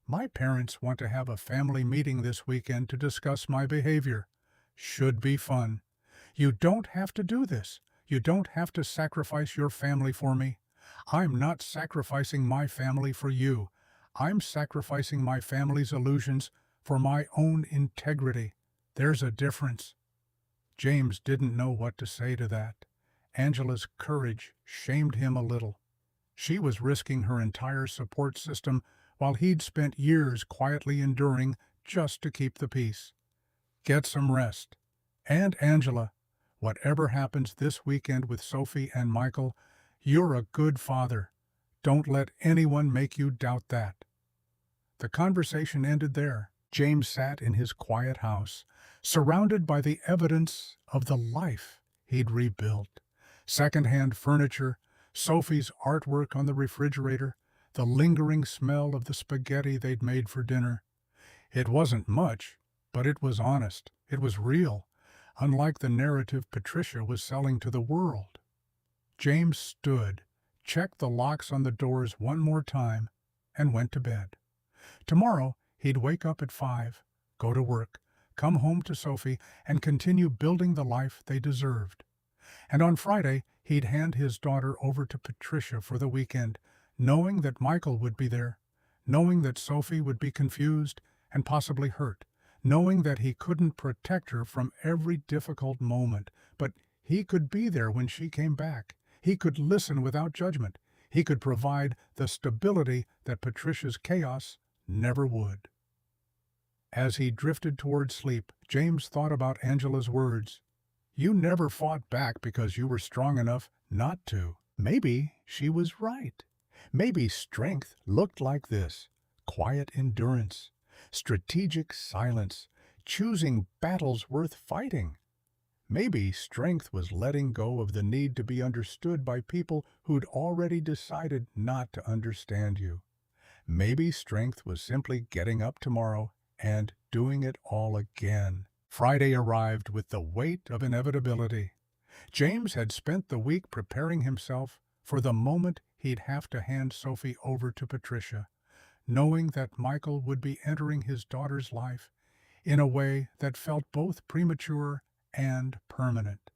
My parents want to have a family meeting this weekend to discuss my behavior. Should be fun. You don't have to do this. You don't have to sacrifice your family for me. I'm not sacrificing my family for you. I'm sacrificing my family's illusions for my own integrity. There's a difference. James didn't know what to say to that. Angela's courage shamed him a little. She was risking her entire support system while he'd spent years quietly enduring just to keep the peace. Get some rest. And Angela, whatever happens this weekend with Sophie and Michael, you're a good father. Don't let anyone make you doubt that. The conversation ended there. James sat in his quiet house, surrounded by the evidence of the life he'd rebuilt. Second-hand furniture, Sophie's artwork on the refrigerator, the lingering smell of the spaghetti they'd made for dinner. It wasn't much, but it was honest. It was real, unlike the narrative Patricia was selling to the world. James stood, checked the locks on the doors one more time, and went to bed. Tomorrow, he'd wake up at 5, go to work, come home to Sophie, and continue building the life they deserved. And on Friday, he'd hand his daughter over to Patricia for the weekend, knowing that Michael would be there, knowing that Sophie would be confused and possibly hurt, knowing that he couldn't protect her from every difficult moment, but he could be there when she came back. He could listen without judgment. He could provide the stability that Patricia's chaos never would. As he drifted toward sleep, James thought about Angela's words. You never fought back because you were strong enough not to. Maybe she was right. Maybe strength looked like this: quiet endurance, strategic silence, choosing battles worth fighting. Maybe strength was letting go of the need to be understood by people who'd already decided not to understand you. Maybe strength was simply getting up tomorrow and doing it all again. Friday arrived with the weight of inevitability. James had spent the week preparing himself for the moment he'd have to hand Sophie over to Patricia, knowing that Michael would be entering his daughter's life in a way that felt both premature and permanent.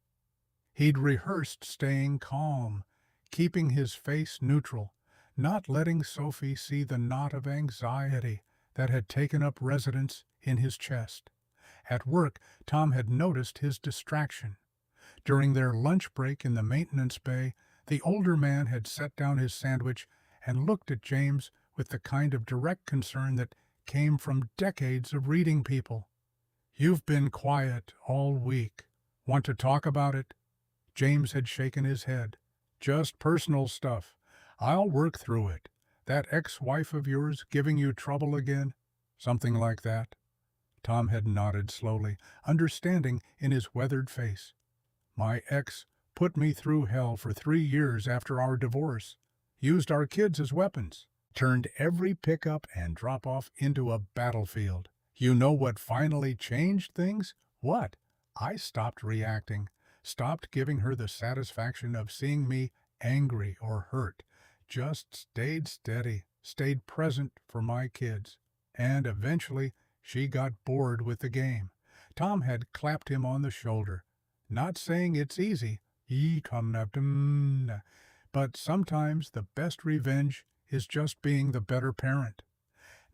He'd rehearsed staying calm, keeping his face neutral, not letting Sophie see the knot of anxiety that had taken up residence in his chest. At work, Tom had noticed his distraction. During their lunch break in the maintenance bay, the older man had set down his sandwich and looked at James with the kind of direct concern that came from decades of reading people. You've been quiet all week. Want to talk about it? James had shaken his head. Just personal stuff. I'll work through it. That ex-wife of yours giving you trouble again? Something like that. Tom had nodded slowly, understanding in his weathered face. My ex put me through hell for 3 years after our divorce. Used our kids as weapons. Turned every pickup and drop-off into a battlefield. You know what finally changed things? What? I stopped reacting. Stopped giving her the satisfaction of seeing me angry or hurt. Just stayed steady, stayed present for my kids. And eventually, she got bored with the game. Tom had clapped him on the shoulder. Not saying it's easy, but sometimes the best revenge is just being the better parent.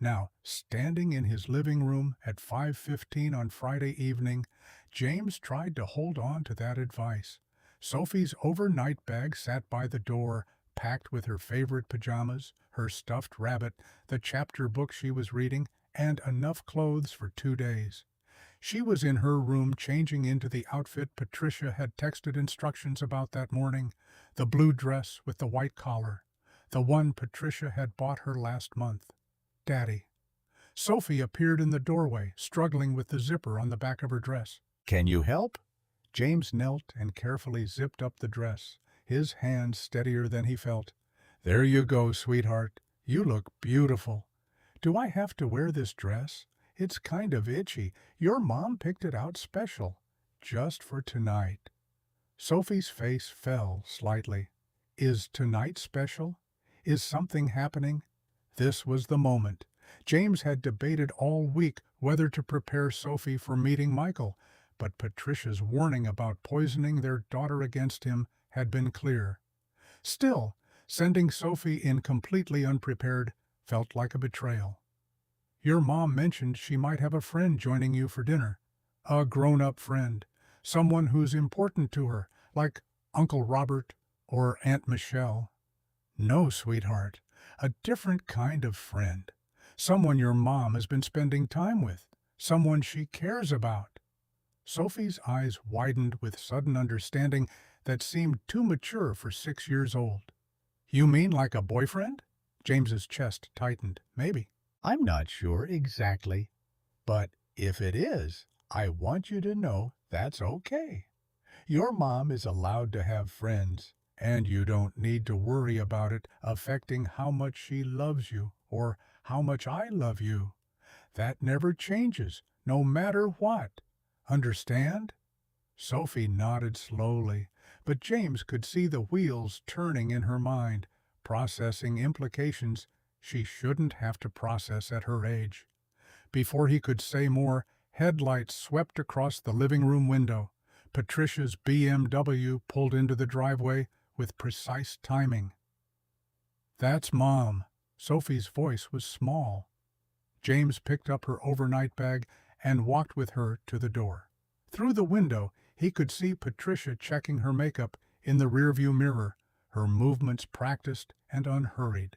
Now, standing in his living room at 5:15 on Friday evening, James tried to hold on to that advice. Sophie's overnight bag sat by the door, packed with her favorite pajamas, her stuffed rabbit, the chapter book she was reading, and enough clothes for 2 days. She was in her room changing into the outfit Patricia had texted instructions about that morning, the blue dress with the white collar, the one Patricia had bought her last month. Daddy. Sophie appeared in the doorway, struggling with the zipper on the back of her dress. Can you help? James knelt and carefully zipped up the dress, his hand steadier than he felt. There you go, sweetheart. You look beautiful. Do I have to wear this dress? It's kind of itchy. Your mom picked it out special, just for tonight. Sophie's face fell slightly. Is tonight special? Is something happening? This was the moment. James had debated all week whether to prepare Sophie for meeting Michael, but Patricia's warning about poisoning their daughter against him had been clear. Still, sending Sophie in completely unprepared felt like a betrayal. Your mom mentioned she might have a friend joining you for dinner. A grown-up friend. Someone who's important to her, like Uncle Robert or Aunt Michelle. No, sweetheart. A different kind of friend. Someone your mom has been spending time with. Someone she cares about. Sophie's eyes widened with sudden understanding that seemed too mature for 6 years old. You mean like a boyfriend? James's chest tightened. Maybe. I'm not sure exactly. But if it is, I want you to know that's okay. Your mom is allowed to have friends, and you don't need to worry about it affecting how much she loves you or how much I love you. That never changes, no matter what. Understand? Sophie nodded slowly, but James could see the wheels turning in her mind, processing implications she shouldn't have to process at her age. Before he could say more, headlights swept across the living room window. Patricia's BMW pulled into the driveway with precise timing. That's Mom. Sophie's voice was small. James picked up her overnight bag and walked with her to the door. Through the window, he could see Patricia checking her makeup in the rearview mirror, her movements practiced and unhurried.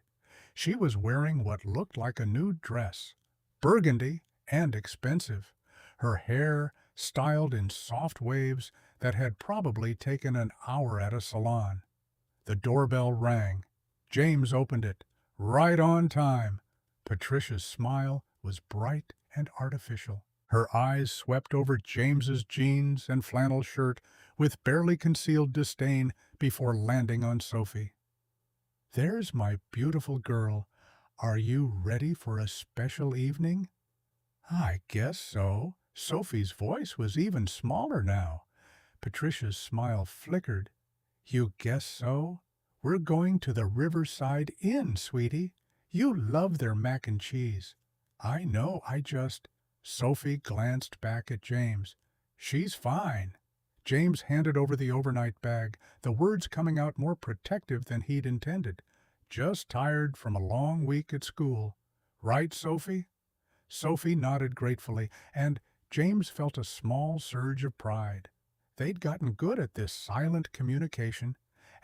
She was wearing what looked like a new dress, burgundy and expensive, her hair styled in soft waves that had probably taken an hour at a salon. The doorbell rang. James opened it. Right on time. Patricia's smile was bright and artificial. Her eyes swept over James's jeans and flannel shirt with barely concealed disdain before landing on Sophie. There's my beautiful girl. Are you ready for a special evening? I guess so. Sophie's voice was even smaller now. Patricia's smile flickered. You guess so? We're going to the Riverside Inn, sweetie. You love their mac and cheese. I know, Sophie glanced back at James. She's fine. James handed over the overnight bag, the words coming out more protective than he'd intended. Just tired from a long week at school. Right, Sophie? Sophie nodded gratefully, and James felt a small surge of pride. They'd gotten good at this silent communication,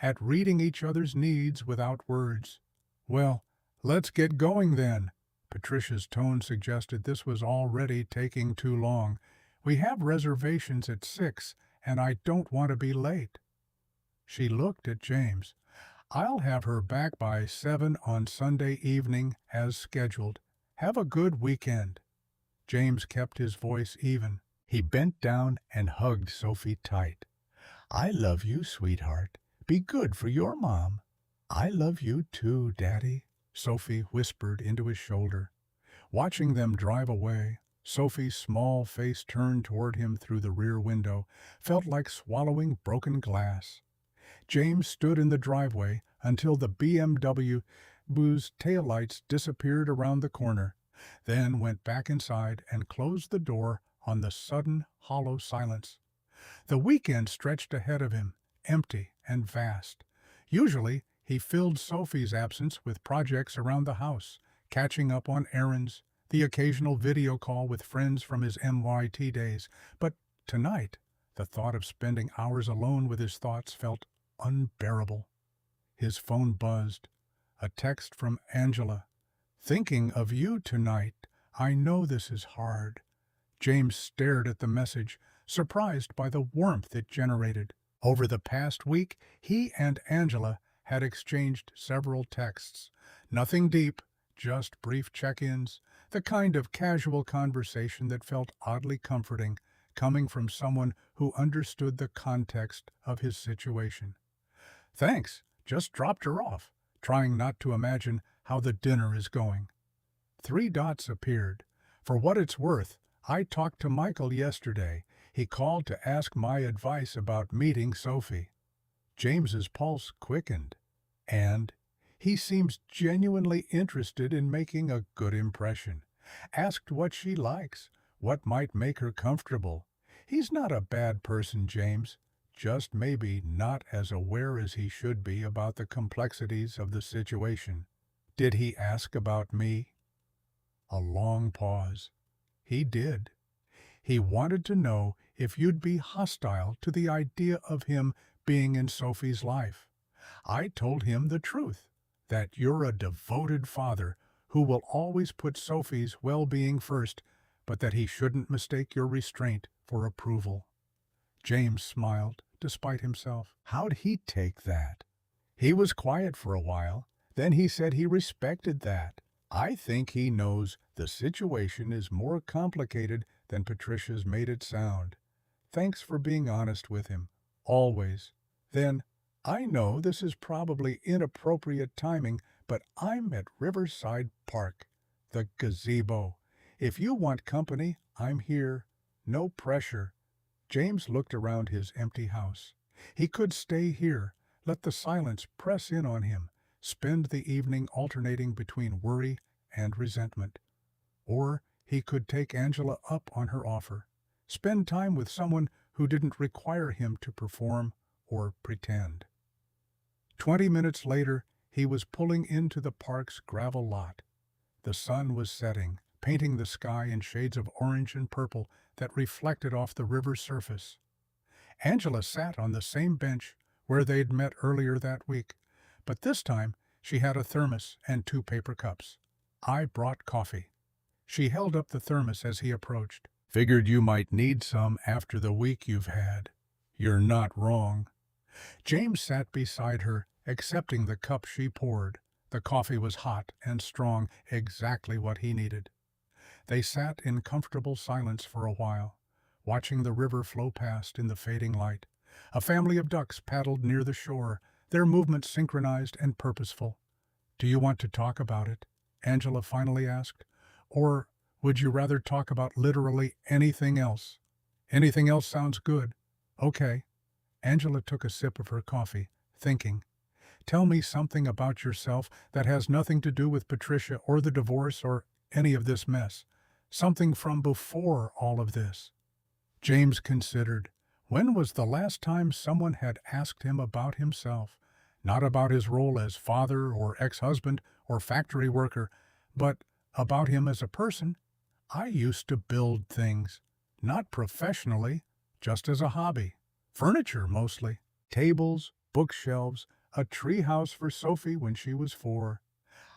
at reading each other's needs without words. Well, let's get going then. Patricia's tone suggested this was already taking too long. We have reservations at 6, and I don't want to be late. She looked at James. I'll have her back by 7 on Sunday evening as scheduled. Have a good weekend. James kept his voice even. He bent down and hugged Sophie tight. I love you, sweetheart. Be good for your mom. I love you too, Daddy, Sophie whispered into his shoulder. Watching them drive away, Sophie's small face turned toward him through the rear window, felt like swallowing broken glass. James stood in the driveway until the BMW's taillights disappeared around the corner, then went back inside and closed the door on the sudden, hollow silence. The weekend stretched ahead of him, empty and vast. Usually, he filled Sophie's absence with projects around the house, catching up on errands, the occasional video call with friends from his MYT days. But tonight, the thought of spending hours alone with his thoughts felt unbearable. His phone buzzed. A text from Angela. "Thinking of you tonight. I know this is hard." James stared at the message, surprised by the warmth it generated. Over the past week, he and Angela had exchanged several texts. Nothing deep, just brief check-ins, the kind of casual conversation that felt oddly comforting, coming from someone who understood the context of his situation. "Thanks, just dropped her off, trying not to imagine how the dinner is going." 3 dots appeared. "For what it's worth, I talked to Michael yesterday. He called to ask my advice about meeting Sophie." James's pulse quickened. "And he seems genuinely interested in making a good impression. Asked what she likes, what might make her comfortable. He's not a bad person, James, just maybe not as aware as he should be about the complexities of the situation. Did he ask about me?" A long pause. "He did. He wanted to know if you'd be hostile to the idea of him being in Sophie's life. I told him the truth, that you're a devoted father who will always put Sophie's well-being first, but that he shouldn't mistake your restraint for approval." James smiled, despite himself. How'd he take that? He was quiet for a while, then he said he respected that. "I think he knows the situation is more complicated than Patricia's made it sound. Thanks for being honest with him. Always. Then, I know this is probably inappropriate timing, but I'm at Riverside Park, the gazebo. If you want company, I'm here. No pressure." James looked around his empty house. He could stay here, let the silence press in on him, spend the evening alternating between worry and resentment. Or he could take Angela up on her offer, spend time with someone who didn't require him to perform or pretend. 20 minutes later, he was pulling into the park's gravel lot. The sun was setting, painting the sky in shades of orange and purple that reflected off the river's surface. Angela sat on the same bench where they'd met earlier that week, but this time she had a thermos and 2 paper cups. "I brought coffee." She held up the thermos as he approached. "Figured you might need some after the week you've had." "You're not wrong." James sat beside her, accepting the cup she poured. The coffee was hot and strong, exactly what he needed. They sat in comfortable silence for a while, watching the river flow past in the fading light. A family of ducks paddled near the shore, their movements synchronized and purposeful. "Do you want to talk about it?" Angela finally asked. "Or would you rather talk about literally anything else?" "Anything else sounds good." "Okay." Angela took a sip of her coffee, thinking. "Tell me something about yourself that has nothing to do with Patricia or the divorce or any of this mess. Something from before all of this." James considered. When was the last time someone had asked him about himself? Not about his role as father or ex-husband or factory worker, but about him as a person. "I used to build things. Not professionally, just as a hobby. Furniture, mostly. Tables, bookshelves, a treehouse for Sophie when she was 4.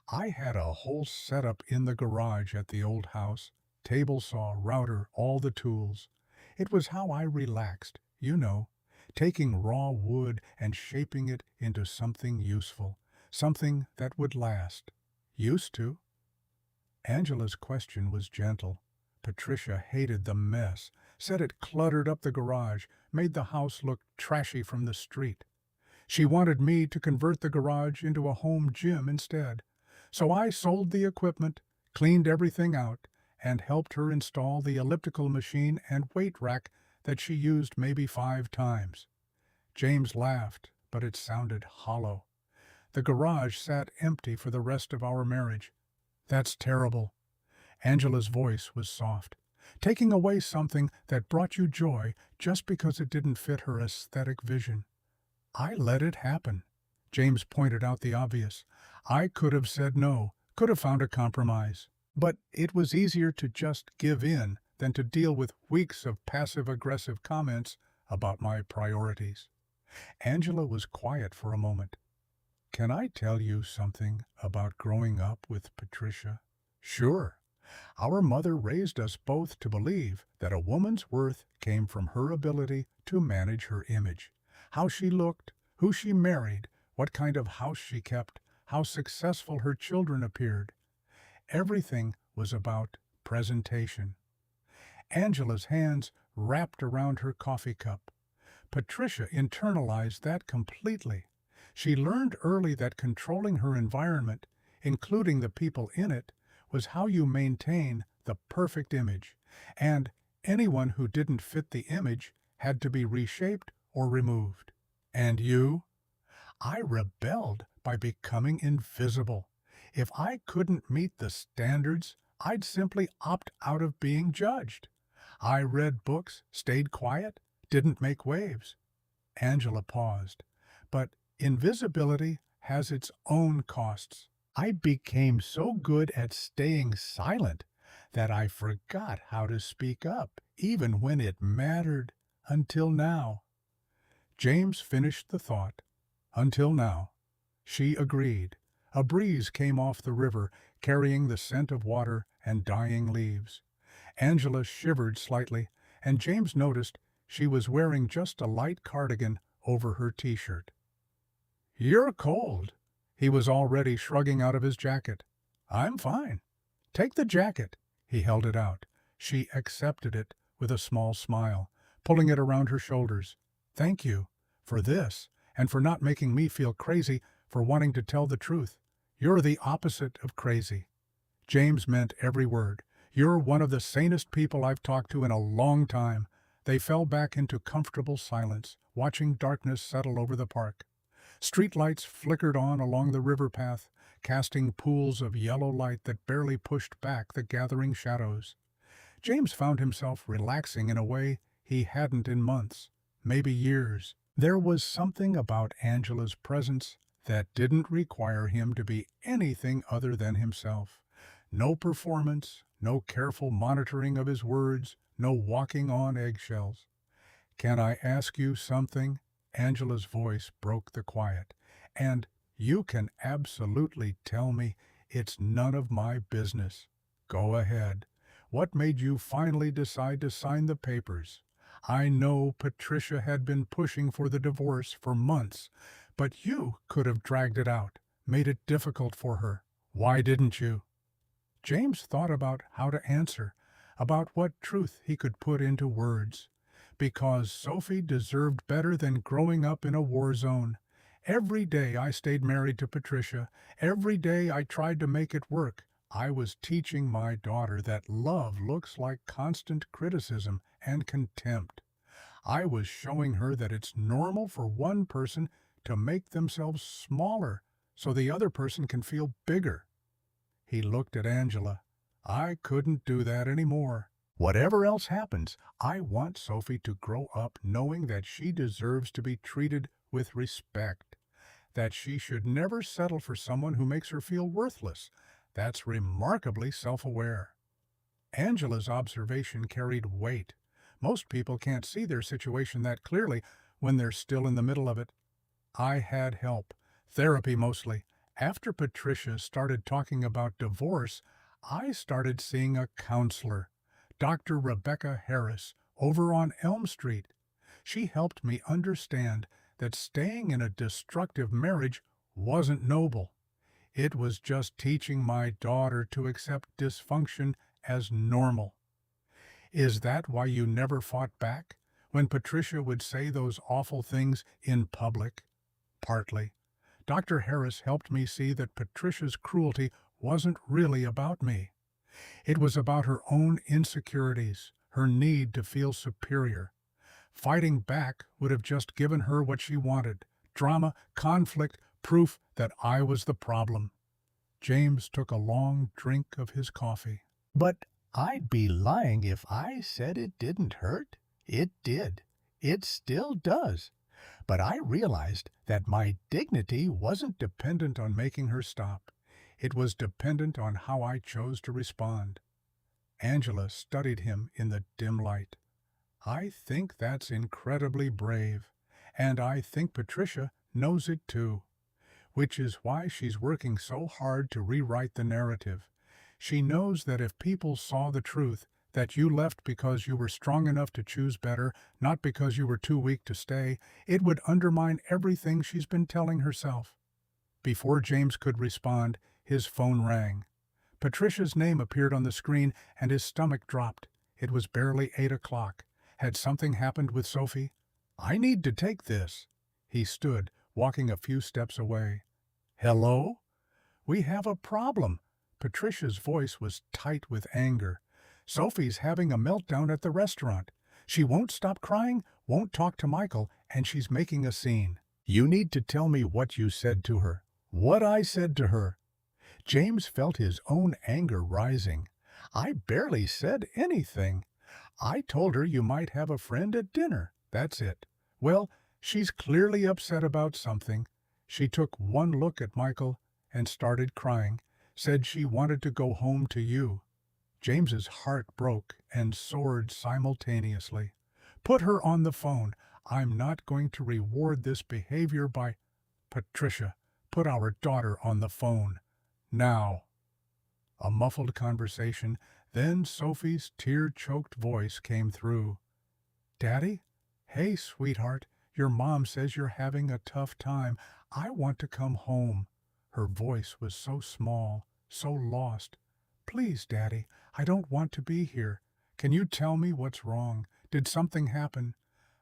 I had a whole setup in the garage at the old house. Table saw, router, all the tools. It was how I relaxed, you know, taking raw wood and shaping it into something useful, something that would last. Used to." Angela's question was gentle. Patricia hated the mess, said it cluttered up the garage, made the house look trashy from the street. She wanted me to convert the garage into a home gym instead. So I sold the equipment, cleaned everything out, and helped her install the elliptical machine and weight rack that she used maybe 5 times. James laughed, but it sounded hollow. "The garage sat empty for the rest of our marriage." "That's terrible." Angela's voice was soft. "Taking away something that brought you joy just because it didn't fit her aesthetic vision." "I let it happen." James pointed out the obvious. "I could have said no, could have found a compromise. But it was easier to just give in than to deal with weeks of passive-aggressive comments about my priorities. Angela was quiet for a moment. "Can I tell you something about growing up with Patricia?" "Sure." "Our mother raised us both to believe that a woman's worth came from her ability to manage her image. How she looked, who she married, what kind of house she kept, how successful her children appeared. Everything was about presentation." Angela's hands wrapped around her coffee cup. Patricia internalized that completely. She learned early that controlling her environment, including the people in it, was how you maintain the perfect image, and anyone who didn't fit the image had to be reshaped or removed. And you? I rebelled by becoming invisible. If I couldn't meet the standards, I'd simply opt out of being judged. I read books, stayed quiet, didn't make waves. Angela paused. But invisibility has its own costs. I became so good at staying silent that I forgot how to speak up, even when it mattered, until now. James finished the thought. Until now. She agreed. A breeze came off the river, carrying the scent of water and dying leaves. Angela shivered slightly, and James noticed she was wearing just a light cardigan over her t-shirt. "You're cold." He was already shrugging out of his jacket. "I'm fine." "Take the jacket." He held it out. She accepted it with a small smile, pulling it around her shoulders. "Thank you for this, and for not making me feel crazy for wanting to tell the truth. You're the opposite of crazy." James meant every word. "You're one of the sanest people I've talked to in a long time." They fell back into comfortable silence, watching darkness settle over the park. Streetlights flickered on along the river path, casting pools of yellow light that barely pushed back the gathering shadows. James found himself relaxing in a way he hadn't in months, maybe years. There was something about Angela's presence that didn't require him to be anything other than himself. No performance, no careful monitoring of his words, no walking on eggshells. "Can I ask you something?" Angela's voice broke the quiet. "And you can absolutely tell me it's none of my business." "Go ahead. What made you finally decide to sign the papers?" "I know Patricia had been pushing for the divorce for months, but you could have dragged it out, made it difficult for her. Why didn't you?" James thought about how to answer, about what truth he could put into words. "Because Sophie deserved better than growing up in a war zone. Every day I stayed married to Patricia. Every day I tried to make it work. I was teaching my daughter that love looks like constant criticism and contempt. I was showing her that it's normal for one person to make themselves smaller so the other person can feel bigger." He looked at Angela. "I couldn't do that anymore. Whatever else happens, I want Sophie to grow up knowing that she deserves to be treated with respect, that she should never settle for someone who makes her feel worthless. That's remarkably self-aware." Angela's observation carried weight. Most people can't see their situation that clearly when they're still in the middle of it. "I had help. Therapy mostly. After Patricia started talking about divorce, I started seeing a counselor, Dr. Rebecca Harris, over on Elm Street. She helped me understand that staying in a destructive marriage wasn't noble. It was just teaching my daughter to accept dysfunction as normal." "Is that why you never fought back when Patricia would say those awful things in public?" "Partly. Dr. Harris helped me see that Patricia's cruelty wasn't really about me. It was about her own insecurities, her need to feel superior. Fighting back would have just given her what she wanted: drama, conflict, proof that I was the problem." James took a long drink of his coffee. "But I'd be lying if I said it didn't hurt. It did. It still does. But I realized that my dignity wasn't dependent on making her stop. It was dependent on how I chose to respond. Angela studied him in the dim light. I think that's incredibly brave, and I think Patricia knows it too, which is why she's working so hard to rewrite the narrative. She knows that if people saw the truth, that you left because you were strong enough to choose better, not because you were too weak to stay, it would undermine everything she's been telling herself. Before James could respond, his phone rang. Patricia's name appeared on the screen and his stomach dropped. It was barely 8 o'clock. Had something happened with Sophie? I need to take this. He stood, walking a few steps away. Hello? We have a problem. Patricia's voice was tight with anger. Sophie's having a meltdown at the restaurant. She won't stop crying, won't talk to Michael, and she's making a scene. You need to tell me what you said to her. What I said to her. James felt his own anger rising. I barely said anything. I told her you might have a friend at dinner. That's it. Well, she's clearly upset about something. She took one look at Michael and started crying, said she wanted to go home to you. James's heart broke and soared simultaneously. Put her on the phone. I'm not going to reward this behavior by... Patricia, put our daughter on the phone. Now. A muffled conversation, then Sophie's tear-choked voice came through. Daddy? Hey, sweetheart, your mom says you're having a tough time. I want to come home. Her voice was so small, so lost. Please, Daddy, I don't want to be here. Can you tell me what's wrong? Did something happen?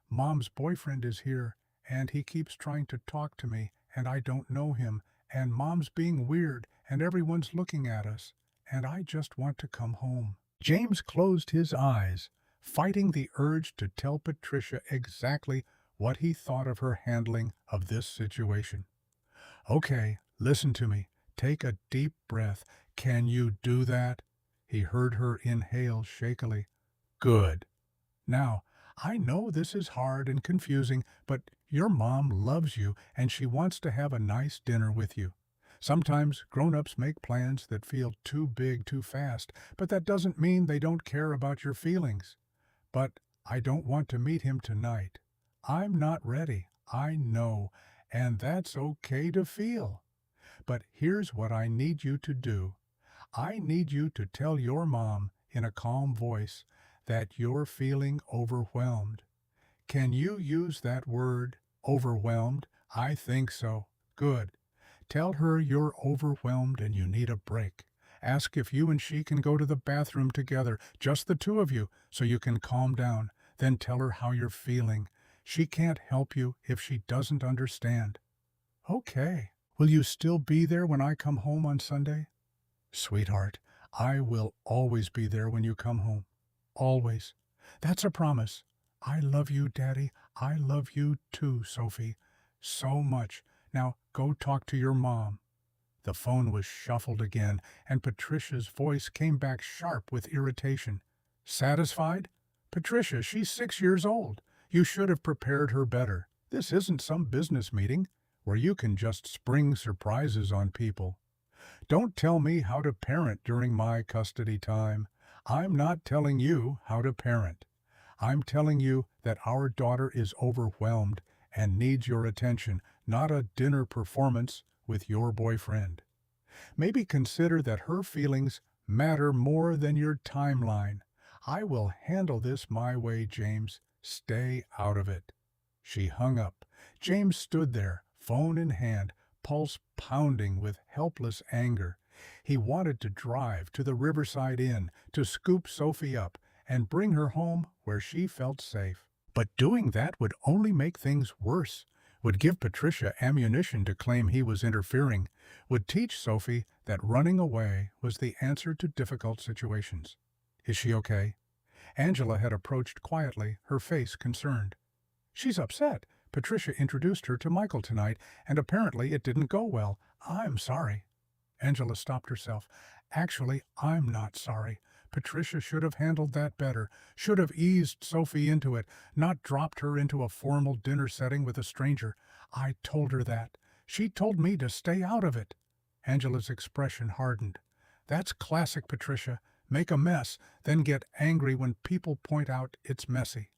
Mom's boyfriend is here, and he keeps trying to talk to me, and I don't know him, and Mom's being weird, and everyone's looking at us, and I just want to come home. James closed his eyes, fighting the urge to tell Patricia exactly what he thought of her handling of this situation. Okay, listen to me. Take a deep breath. Can you do that? He heard her inhale shakily. Good. Now, I know this is hard and confusing, but your mom loves you and she wants to have a nice dinner with you. Sometimes grown-ups make plans that feel too big too fast, but that doesn't mean they don't care about your feelings. But I don't want to meet him tonight. I'm not ready, I know, and that's okay to feel. But here's what I need you to do. I need you to tell your mom in a calm voice that you're feeling overwhelmed. Can you use that word, overwhelmed? I think so. Good. Tell her you're overwhelmed and you need a break. Ask if you and she can go to the bathroom together, just the two of you, so you can calm down. Then tell her how you're feeling. She can't help you if she doesn't understand. Okay. Will you still be there when I come home on Sunday? Sweetheart, I will always be there when you come home. Always. That's a promise. I love you, Daddy. I love you too, Sophie. So much. Now go talk to your mom. The phone was shuffled again, and Patricia's voice came back sharp with irritation. Satisfied? Patricia, she's 6 years old. You should have prepared her better. This isn't some business meeting where you can just spring surprises on people. Don't tell me how to parent during my custody time. I'm not telling you how to parent. I'm telling you that our daughter is overwhelmed and needs your attention, not a dinner performance with your boyfriend. Maybe consider that her feelings matter more than your timeline. I will handle this my way, James. Stay out of it. She hung up. James stood there, phone in hand, pulse pounding with helpless anger. He wanted to drive to the Riverside Inn to scoop Sophie up and bring her home where she felt safe. But doing that would only make things worse, would give Patricia ammunition to claim he was interfering, would teach Sophie that running away was the answer to difficult situations. Is she okay? Angela had approached quietly, her face concerned. She's upset. Patricia introduced her to Michael tonight, and apparently it didn't go well. I'm sorry. Angela stopped herself. Actually, I'm not sorry. Patricia should have handled that better, should have eased Sophie into it, not dropped her into a formal dinner setting with a stranger. I told her that. She told me to stay out of it. Angela's expression hardened. That's classic Patricia. Make a mess, then get angry when people point out it's messy.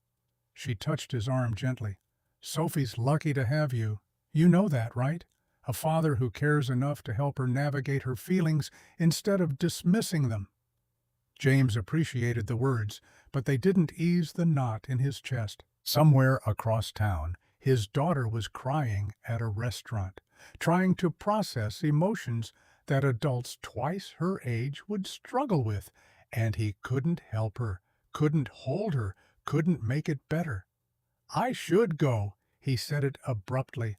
She touched his arm gently. Sophie's lucky to have you. You know that, right? A father who cares enough to help her navigate her feelings instead of dismissing them. James appreciated the words, but they didn't ease the knot in his chest. Somewhere across town, his daughter was crying at a restaurant, trying to process emotions that adults twice her age would struggle with, and he couldn't help her, couldn't hold her, couldn't make it better. I should go, he said it abruptly.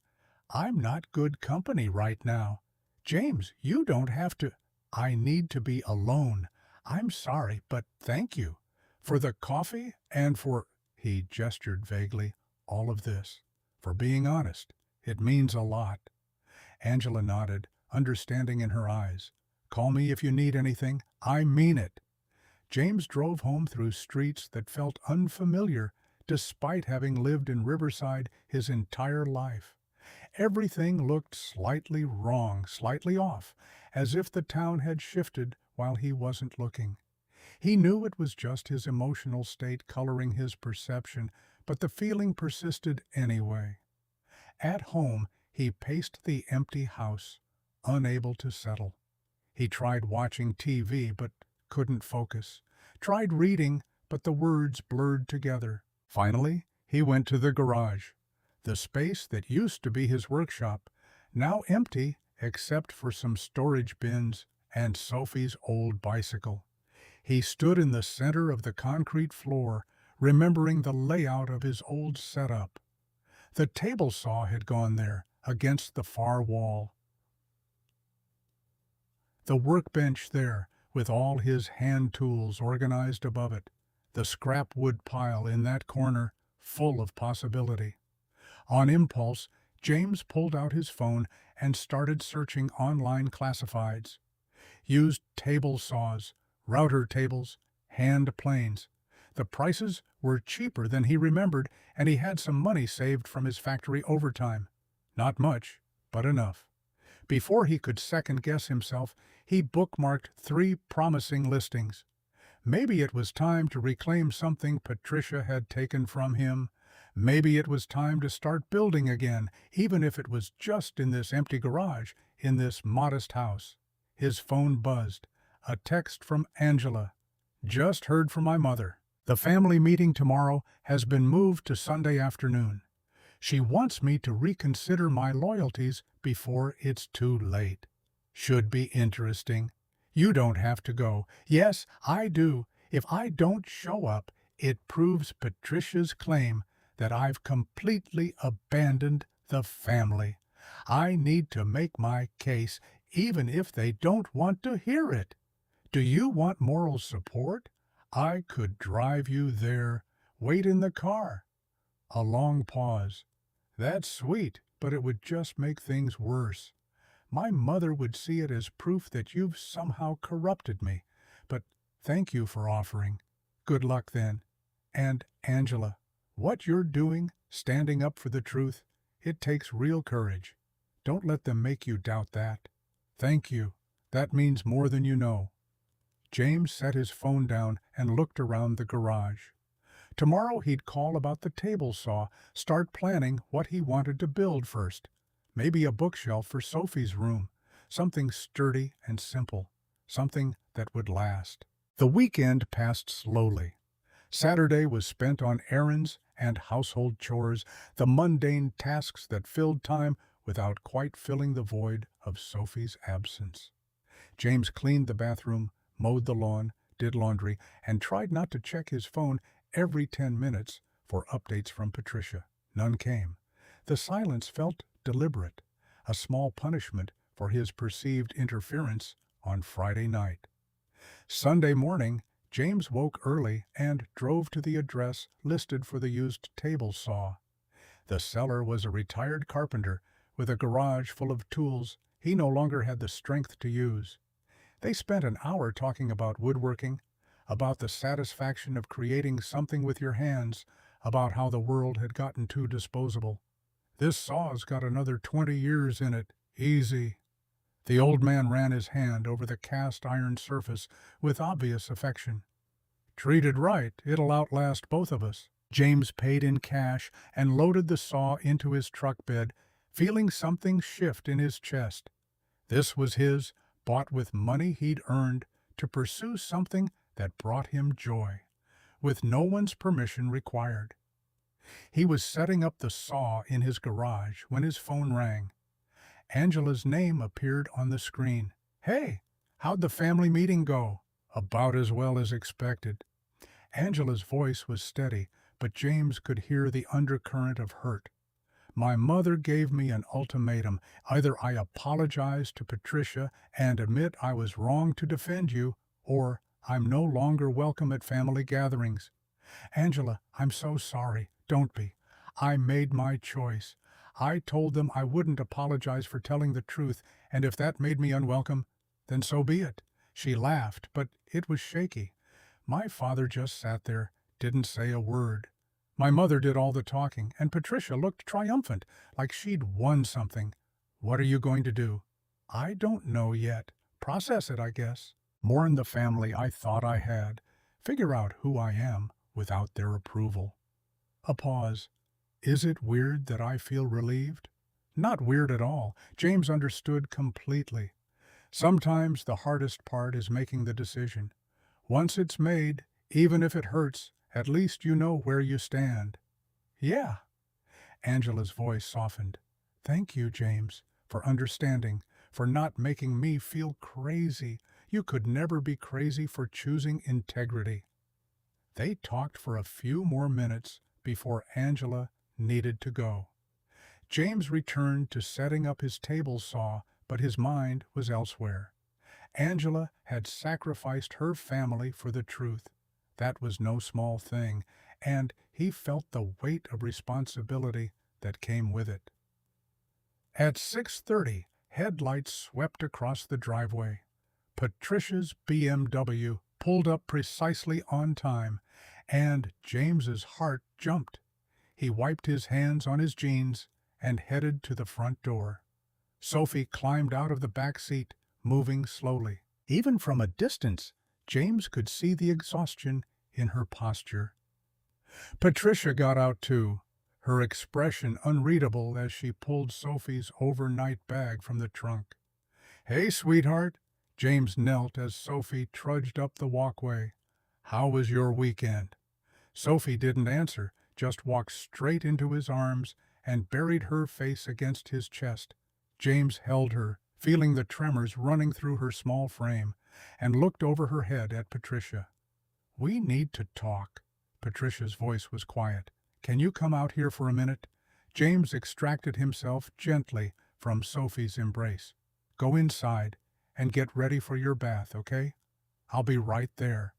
I'm not good company right now. James, you don't have to. I need to be alone. I'm sorry, but thank you. For the coffee and for, he gestured vaguely, all of this. For being honest. It means a lot. Angela nodded, understanding in her eyes. Call me if you need anything. I mean it. James drove home through streets that felt unfamiliar, despite having lived in Riverside his entire life. Everything looked slightly wrong, slightly off, as if the town had shifted while he wasn't looking. He knew it was just his emotional state coloring his perception, but the feeling persisted anyway. At home, he paced the empty house, unable to settle. He tried watching TV, but couldn't focus. Tried reading, but the words blurred together. Finally, he went to the garage. The space that used to be his workshop, now empty except for some storage bins and Sophie's old bicycle. He stood in the center of the concrete floor, remembering the layout of his old setup. The table saw had gone there, against the far wall. The workbench there, with all his hand tools organized above it. The scrap wood pile in that corner, full of possibility. On impulse, James pulled out his phone and started searching online classifieds. Used table saws, router tables, hand planes. The prices were cheaper than he remembered, and he had some money saved from his factory overtime. Not much, but enough. Before he could second-guess himself, he bookmarked 3 promising listings. Maybe it was time to reclaim something Patricia had taken from him. Maybe it was time to start building again, even if it was just in this empty garage, in this modest house. His phone buzzed. A text from Angela. Just heard from my mother. The family meeting tomorrow has been moved to Sunday afternoon. She wants me to reconsider my loyalties before it's too late. Should be interesting. You don't have to go. Yes, I do. If I don't show up, it proves Patricia's claim that I've completely abandoned the family. I need to make my case, even if they don't want to hear it. Do you want moral support? I could drive you there. Wait in the car. A long pause. That's sweet, but it would just make things worse. My mother would see it as proof that you've somehow corrupted me. But thank you for offering. Good luck then. And, Angela, what you're doing, standing up for the truth, it takes real courage. Don't let them make you doubt that. Thank you. That means more than you know. James set his phone down and looked around the garage. Tomorrow he'd call about the table saw, start planning what he wanted to build first. Maybe a bookshelf for Sophie's room, something sturdy and simple, something that would last. The weekend passed slowly. Saturday was spent on errands and household chores, the mundane tasks that filled time without quite filling the void of Sophie's absence. James cleaned the bathroom, mowed the lawn, did laundry, and tried not to check his phone every 10 minutes for updates from Patricia. None came. The silence felt deliberate, a small punishment for his perceived interference on Friday night. Sunday morning, James woke early and drove to the address listed for the used table saw. The seller was a retired carpenter with a garage full of tools he no longer had the strength to use. They spent an hour talking about woodworking, about the satisfaction of creating something with your hands, about how the world had gotten too disposable. This saw's got another 20 years in it, easy. The old man ran his hand over the cast-iron surface with obvious affection. "Treated right, it'll outlast both of us." James paid in cash and loaded the saw into his truck bed, feeling something shift in his chest. This was his, bought with money he'd earned, to pursue something that brought him joy, with no one's permission required. He was setting up the saw in his garage when his phone rang. Angela's name appeared on the screen. "Hey, how'd the family meeting go?" "About as well as expected." Angela's voice was steady, but James could hear the undercurrent of hurt. "My mother gave me an ultimatum. Either I apologize to Patricia and admit I was wrong to defend you, or I'm no longer welcome at family gatherings." "Angela, I'm so sorry. Don't be. I made my choice. I told them I wouldn't apologize for telling the truth, and if that made me unwelcome, then so be it." She laughed, but it was shaky. "My father just sat there, didn't say a word. My mother did all the talking, and Patricia looked triumphant, like she'd won something." "What are you going to do?" "I don't know yet. Process it, I guess. Mourn the family I thought I had. Figure out who I am without their approval." A pause. "Is it weird that I feel relieved?" Not weird at all. James understood completely. Sometimes the hardest part is making the decision. Once it's made, even if it hurts, at least you know where you stand. "Yeah." Angela's voice softened. "Thank you, James, for understanding, for not making me feel crazy. You could never be crazy for choosing integrity." They talked for a few more minutes before Angela needed to go. James returned to setting up his table saw, but his mind was elsewhere. Angela had sacrificed her family for the truth. That was no small thing, and he felt the weight of responsibility that came with it. At 6:30, headlights swept across the driveway. Patricia's BMW pulled up precisely on time, and James's heart jumped. He wiped his hands on his jeans and headed to the front door. Sophie climbed out of the back seat, moving slowly. Even from a distance, James could see the exhaustion in her posture. Patricia got out too, her expression unreadable as she pulled Sophie's overnight bag from the trunk. "Hey, sweetheart." James knelt as Sophie trudged up the walkway. "How was your weekend?" Sophie didn't answer, just walked straight into his arms and buried her face against his chest. James held her, feeling the tremors running through her small frame, and looked over her head at Patricia. "We need to talk." Patricia's voice was quiet. "Can you come out here for a minute?" James extracted himself gently from Sophie's embrace. "Go inside and get ready for your bath, okay? I'll be right there."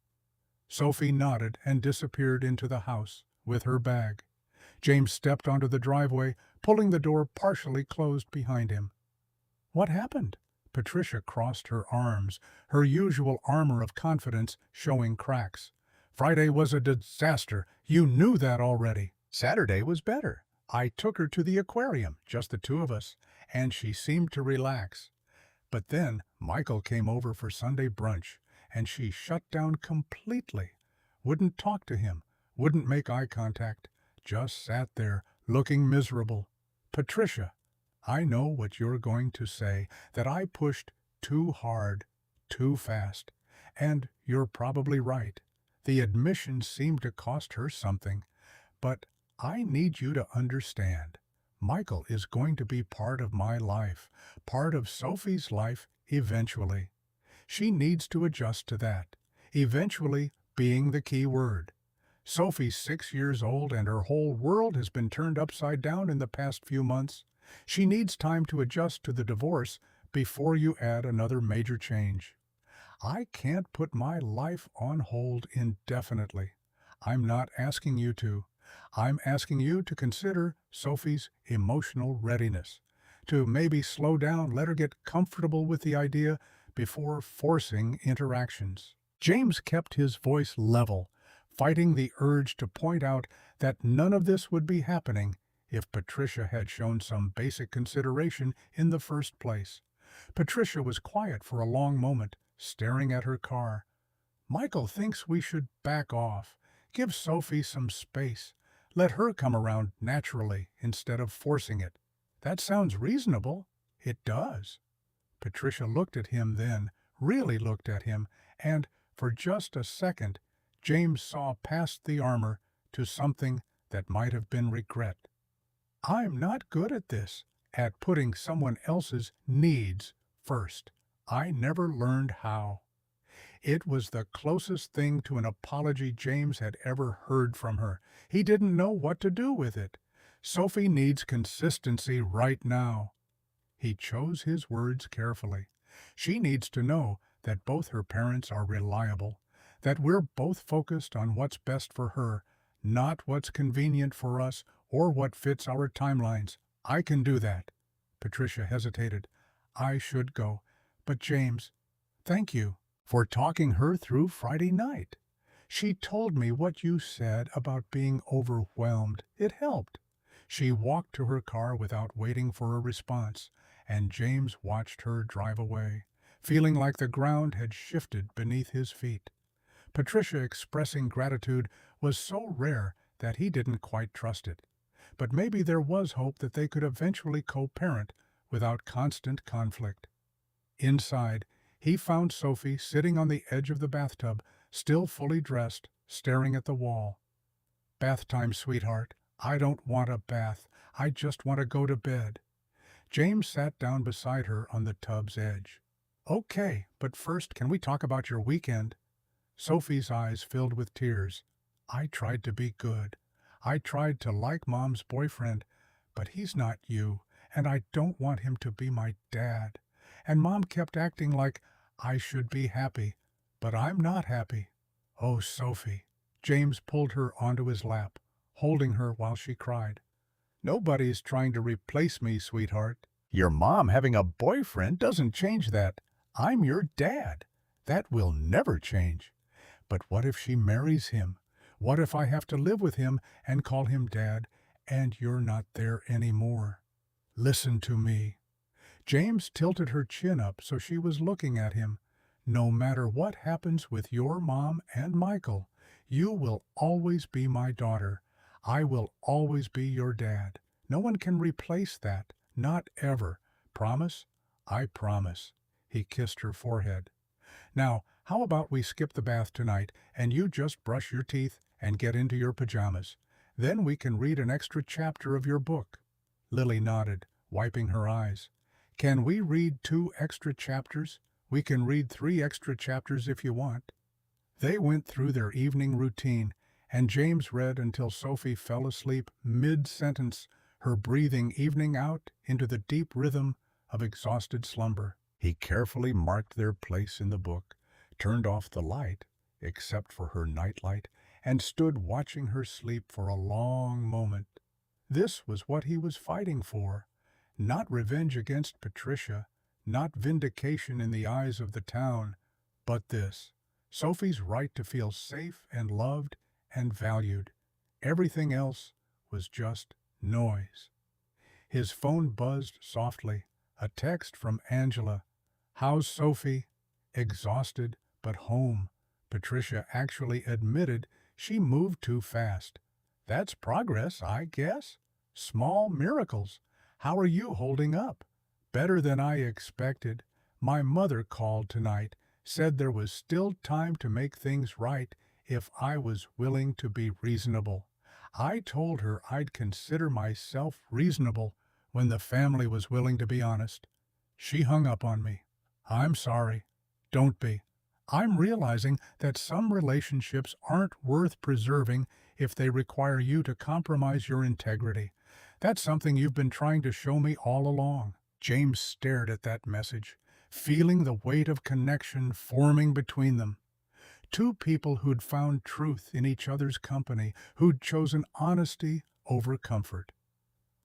Sophie nodded and disappeared into the house with her bag. James stepped onto the driveway, pulling the door partially closed behind him. "What happened?" Patricia crossed her arms, her usual armor of confidence showing cracks. "Friday was a disaster. You knew that already." "Saturday was better. I took her to the aquarium, just the two of us, and she seemed to relax. But then Michael came over for Sunday brunch, and she shut down completely. Wouldn't talk to him, wouldn't make eye contact, just sat there, looking miserable. Patricia, I know what you're going to say, that I pushed too hard, too fast. And you're probably right. The admission seemed to cost her something. But I need you to understand. Michael is going to be part of my life, part of Sophie's life eventually. She needs to adjust to that, eventually being the key word. Sophie's 6 years old and her whole world has been turned upside down in the past few months. She needs time to adjust to the divorce before you add another major change. I can't put my life on hold indefinitely. I'm not asking you to. I'm asking you to consider Sophie's emotional readiness, to maybe slow down, let her get comfortable with the idea before forcing interactions." James kept his voice level, fighting the urge to point out that none of this would be happening if Patricia had shown some basic consideration in the first place. Patricia was quiet for a long moment, staring at her car. Michael thinks we should back off. Give Sophie some space. Let her come around naturally instead of forcing it. That sounds reasonable. It does. Patricia looked at him then, really looked at him, and, for just a second, James saw past the armor to something that might have been regret. I'm not good at this, at putting someone else's needs first. I never learned how. It was the closest thing to an apology James had ever heard from her. He didn't know what to do with it. Sophie needs consistency right now. He chose his words carefully. She needs to know that both her parents are reliable, that we're both focused on what's best for her, not what's convenient for us or what fits our timelines. I can do that. Patricia hesitated. I should go. But James, thank you for talking her through Friday night. She told me what you said about being overwhelmed. It helped. She walked to her car without waiting for a response, and James watched her drive away, feeling like the ground had shifted beneath his feet. Patricia expressing gratitude was so rare that he didn't quite trust it. But maybe there was hope that they could eventually co-parent without constant conflict. Inside, he found Sophie sitting on the edge of the bathtub, still fully dressed, staring at the wall. Bath time, sweetheart. I don't want a bath. I just want to go to bed. James sat down beside her on the tub's edge. Okay, but first, can we talk about your weekend? Sophie's eyes filled with tears. I tried to be good. I tried to like Mom's boyfriend, but he's not you, and I don't want him to be my dad. And Mom kept acting like I should be happy, but I'm not happy. Oh, Sophie. James pulled her onto his lap, holding her while she cried. Nobody's trying to replace me, sweetheart. Your mom having a boyfriend doesn't change that. I'm your dad. That will never change. But what if she marries him? What if I have to live with him and call him Dad, and you're not there anymore? Listen to me. James tilted her chin up so she was looking at him. No matter what happens with your mom and Michael, you will always be my daughter. I will always be your dad. No one can replace that. Not ever. Promise? I promise. He kissed her forehead. Now, how about we skip the bath tonight and you just brush your teeth and get into your pajamas? Then we can read an extra chapter of your book. Lily nodded, wiping her eyes. Can we read 2 extra chapters? We can read 3 extra chapters if you want. They went through their evening routine, and James read until Sophie fell asleep mid-sentence, her breathing evening out into the deep rhythm of exhausted slumber. He carefully marked their place in the book, turned off the light, except for her nightlight, and stood watching her sleep for a long moment. This was what he was fighting for. Not revenge against Patricia, not vindication in the eyes of the town, but this, Sophie's right to feel safe and loved and valued. Everything else was just noise. His phone buzzed softly, a text from Angela. How's Sophie? Exhausted, but home. Patricia actually admitted she moved too fast. That's progress, I guess. Small miracles. How are you holding up? Better than I expected. My mother called tonight, said there was still time to make things right if I was willing to be reasonable. I told her I'd consider myself reasonable when the family was willing to be honest. She hung up on me. I'm sorry. Don't be. I'm realizing that some relationships aren't worth preserving if they require you to compromise your integrity. That's something you've been trying to show me all along. James stared at that message, feeling the weight of connection forming between them. 2 people who'd found truth in each other's company, who'd chosen honesty over comfort.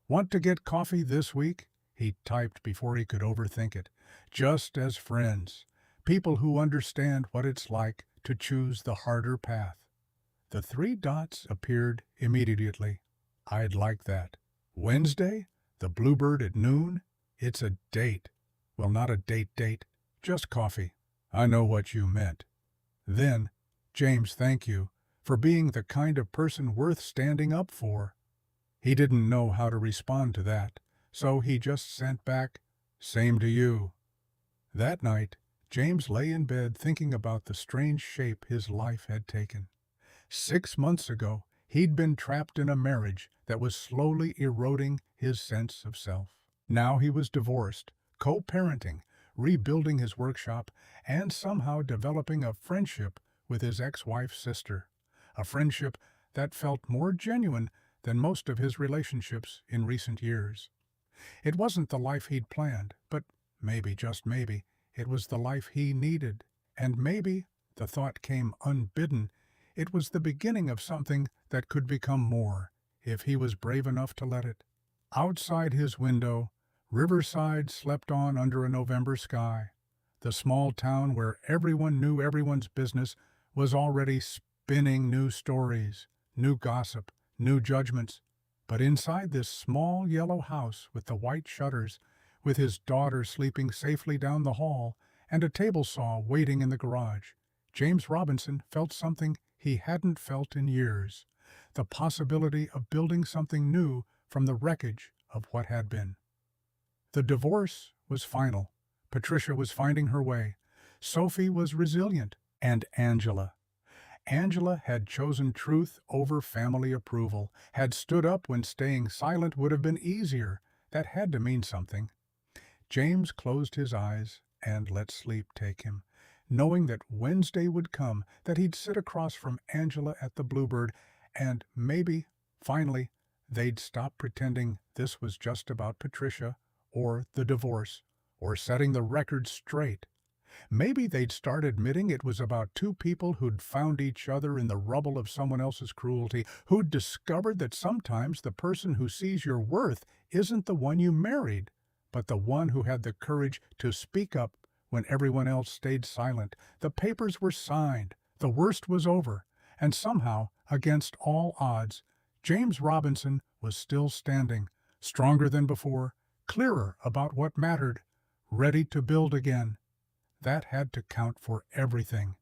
Want to get coffee this week? He typed before he could overthink it. Just as friends. People who understand what it's like to choose the harder path. The 3 dots appeared immediately. I'd like that. Wednesday? The Bluebird at noon? It's a date. Well, not a date, just coffee. I know what you meant. Then, James, thank you for being the kind of person worth standing up for. He didn't know how to respond to that, so he just sent back, same to you. That night, James lay in bed thinking about the strange shape his life had taken. 6 months ago, he'd been trapped in a marriage that was slowly eroding his sense of self. Now he was divorced, co-parenting, rebuilding his workshop, and somehow developing a friendship with his ex-wife's sister. A friendship that felt more genuine than most of his relationships in recent years. It wasn't the life he'd planned, but maybe, just maybe, it was the life he needed. And maybe, the thought came unbidden, it was the beginning of something that could become more, if he was brave enough to let it. Outside his window, Riverside slept on under a November sky. The small town where everyone knew everyone's business was already spinning new stories, new gossip, new judgments. But inside this small yellow house with the white shutters, with his daughter sleeping safely down the hall and a table saw waiting in the garage, James Robinson felt something he hadn't felt in years, the possibility of building something new from the wreckage of what had been. The divorce was final. Patricia was finding her way. Sophie was resilient. And Angela. Angela had chosen truth over family approval, had stood up when staying silent would have been easier. That had to mean something. James closed his eyes and let sleep take him, knowing that Wednesday would come, that he'd sit across from Angela at the Bluebird, and maybe, finally, they'd stop pretending this was just about Patricia, or the divorce, or setting the record straight. Maybe they'd start admitting it was about two people who'd found each other in the rubble of someone else's cruelty, who'd discovered that sometimes the person who sees your worth isn't the one you married, but the one who had the courage to speak up when everyone else stayed silent. The papers were signed, the worst was over, and somehow, against all odds, James Robinson was still standing, stronger than before, clearer about what mattered, ready to build again. That had to count for everything.